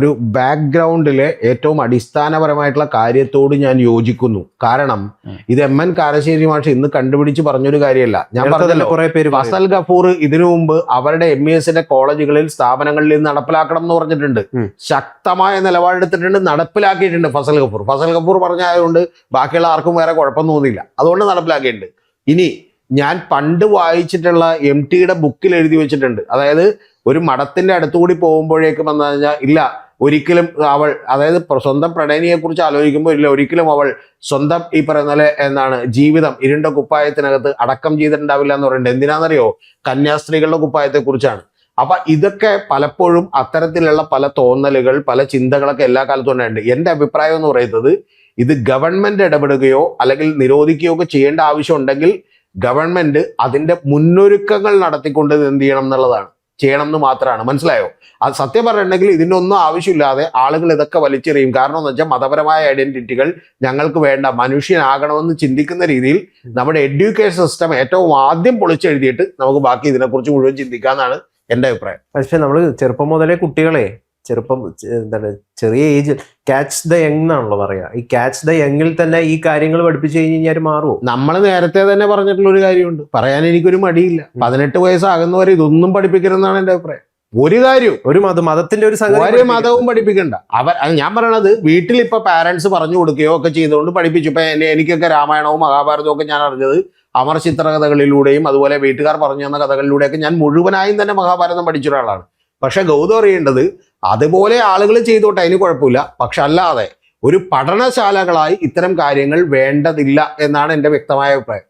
ഒരു ബാക്ക്ഗ്രൗണ്ടിലെ ഏറ്റവും അടിസ്ഥാനപരമായിട്ടുള്ള കാര്യത്തോട് ഞാൻ യോജിക്കുന്നു. കാരണം ഇത് MN കാരശ്ശേരി മാഷ് ഇന്ന് കണ്ടുപിടിച്ച് പറഞ്ഞൊരു കാര്യമല്ല. ഞാൻ പറഞ്ഞല്ലോ, കുറെ പേര് ഫസൽ ഗഫൂർ ഇതിനു മുമ്പ് അവരുടെ MESന്റെ കോളേജുകളിൽ സ്ഥാപനങ്ങളിൽ നിന്ന് നടപ്പിലാക്കണം എന്ന് പറഞ്ഞിട്ടുണ്ട്. ശക്തമായ നിലപാടെടുത്തിട്ടുണ്ട്, നടപ്പിലാക്കിയിട്ടുണ്ട് ഫസൽ ഗഫൂർ പറഞ്ഞായതുകൊണ്ട് ബാക്കിയുള്ള ആർക്കും വേറെ കുഴപ്പം തോന്നിയില്ല, അതുകൊണ്ട് നടപ്പിലാക്കിയിട്ടുണ്ട്. ഇനി ഞാൻ പണ്ട് വായിച്ചിട്ടുള്ള MTയുടെ ബുക്കിൽ എഴുതി വെച്ചിട്ടുണ്ട്. അതായത് ഒരു മഠത്തിന്റെ അടുത്തുകൂടി പോകുമ്പോഴേക്കും എന്ന് പറഞ്ഞാൽ ഇല്ല, ഒരിക്കലും അവൾ, അതായത് സ്വന്തം പ്രണയിനിയെ കുറിച്ച് ആലോചിക്കുമ്പോൾ ഇല്ല, ഒരിക്കലും അവൾ സ്വന്തം ഈ പറയുന്ന പോലെ എന്താണ് ജീവിതം ഇരുണ്ട കുപ്പായത്തിനകത്ത് അടക്കം ചെയ്തിട്ടുണ്ടാവില്ല എന്ന് പറയുന്നത്. എന്തിനാണെന്നറിയോ? കന്യാസ്ത്രീകളുടെ കുപ്പായത്തെ കുറിച്ചാണ്. അപ്പൊ ഇതൊക്കെ പലപ്പോഴും അത്തരത്തിലുള്ള പല തോന്നലുകൾ, പല ചിന്തകളൊക്കെ എല്ലാ കാലത്തും ഉണ്ടായിട്ടുണ്ട്. എൻ്റെ അഭിപ്രായം എന്ന് പറയുന്നത്, ഇത് ഗവൺമെന്റ് ഇടപെടുകയോ അല്ലെങ്കിൽ നിരോധിക്കുകയോ ഒക്കെ ചെയ്യേണ്ട ആവശ്യം ഉണ്ടെങ്കിൽ ഗവൺമെന്റ് അതിന്റെ മുന്നൊരുക്കങ്ങൾ നടത്തിക്കൊണ്ട് എന്ത് ചെയ്യണം എന്നുള്ളതാണ്, ചെയ്യണം എന്ന് മാത്രമാണ്. മനസ്സിലായോ? അത് സത്യം പറഞ്ഞിട്ടുണ്ടെങ്കിൽ ഇതിൻ്റെ ഒന്നും ആവശ്യമില്ലാതെ ആളുകൾ ഇതൊക്കെ വലിച്ചെറിയും. കാരണം എന്ന് വെച്ചാൽ മതപരമായ ഐഡന്റിറ്റികൾ ഞങ്ങൾക്ക് വേണ്ട, മനുഷ്യനാകണമെന്ന് ചിന്തിക്കുന്ന രീതിയിൽ നമ്മുടെ എഡ്യൂക്കേഷൻ സിസ്റ്റം ഏറ്റവും ആദ്യം പൊളിച്ചെഴുതിയിട്ട് നമുക്ക് ബാക്കി ഇതിനെക്കുറിച്ച് മുഴുവൻ ചിന്തിക്കാന്നാണ് എൻ്റെ അഭിപ്രായം. പക്ഷെ നമ്മൾ ചെറുപ്പം മുതലേ കുട്ടികളെ എന്താണ് ചെറിയ ഏജിൽ ക്യാച്ച് ദ യങ് എന്നാണല്ലോ പറയാ. ഈ ക്യാച്ച് ദ യങ്ങിൽ തന്നെ ഈ കാര്യങ്ങൾ പഠിപ്പിച്ചു കഴിഞ്ഞാൽ മാറുമോ? നമ്മൾ നേരത്തെ തന്നെ പറഞ്ഞിട്ടുള്ള ഒരു കാര്യമുണ്ട്, പറയാൻ എനിക്കൊരു മടിയില്ല. 18 വയസ്സാകുന്നവരെ ഇതൊന്നും പഠിപ്പിക്കരുതെന്നാണ് എൻ്റെ അഭിപ്രായം. ഒരു കാര്യവും, ഒരു മതത്തിന്റെ ഒരു മതവും പഠിപ്പിക്കണ്ട. ഞാൻ പറയണത്, വീട്ടിൽ ഇപ്പൊ പാരന്റ്സ് പറഞ്ഞു കൊടുക്കുകയോ ഒക്കെ ചെയ്തുകൊണ്ട് പഠിപ്പിച്ചു. ഇപ്പൊ എനിക്കൊക്കെ രാമായണവും മഹാഭാരതവും ഒക്കെ ഞാൻ അറിഞ്ഞത് അമർ ചിത്രകഥകളിലൂടെയും അതുപോലെ വീട്ടുകാർ പറഞ്ഞു തന്ന കഥകളിലൂടെയൊക്കെ ഞാൻ മുഴുവനായും തന്നെ മഹാഭാരതം പഠിച്ച ഒരാളാണ്. പക്ഷെ ഗൗതം അറിയേണ്ടത്, അതുപോലെ ആളുകൾ ചെയ്തോട്ടെ, അതിന് കുഴപ്പമില്ല. പക്ഷെ അല്ലാതെ ഒരു പഠനശാലകളായി ഇത്തരം കാര്യങ്ങൾ വേണ്ടതില്ല എന്നാണ് എൻ്റെ വ്യക്തമായ അഭിപ്രായം.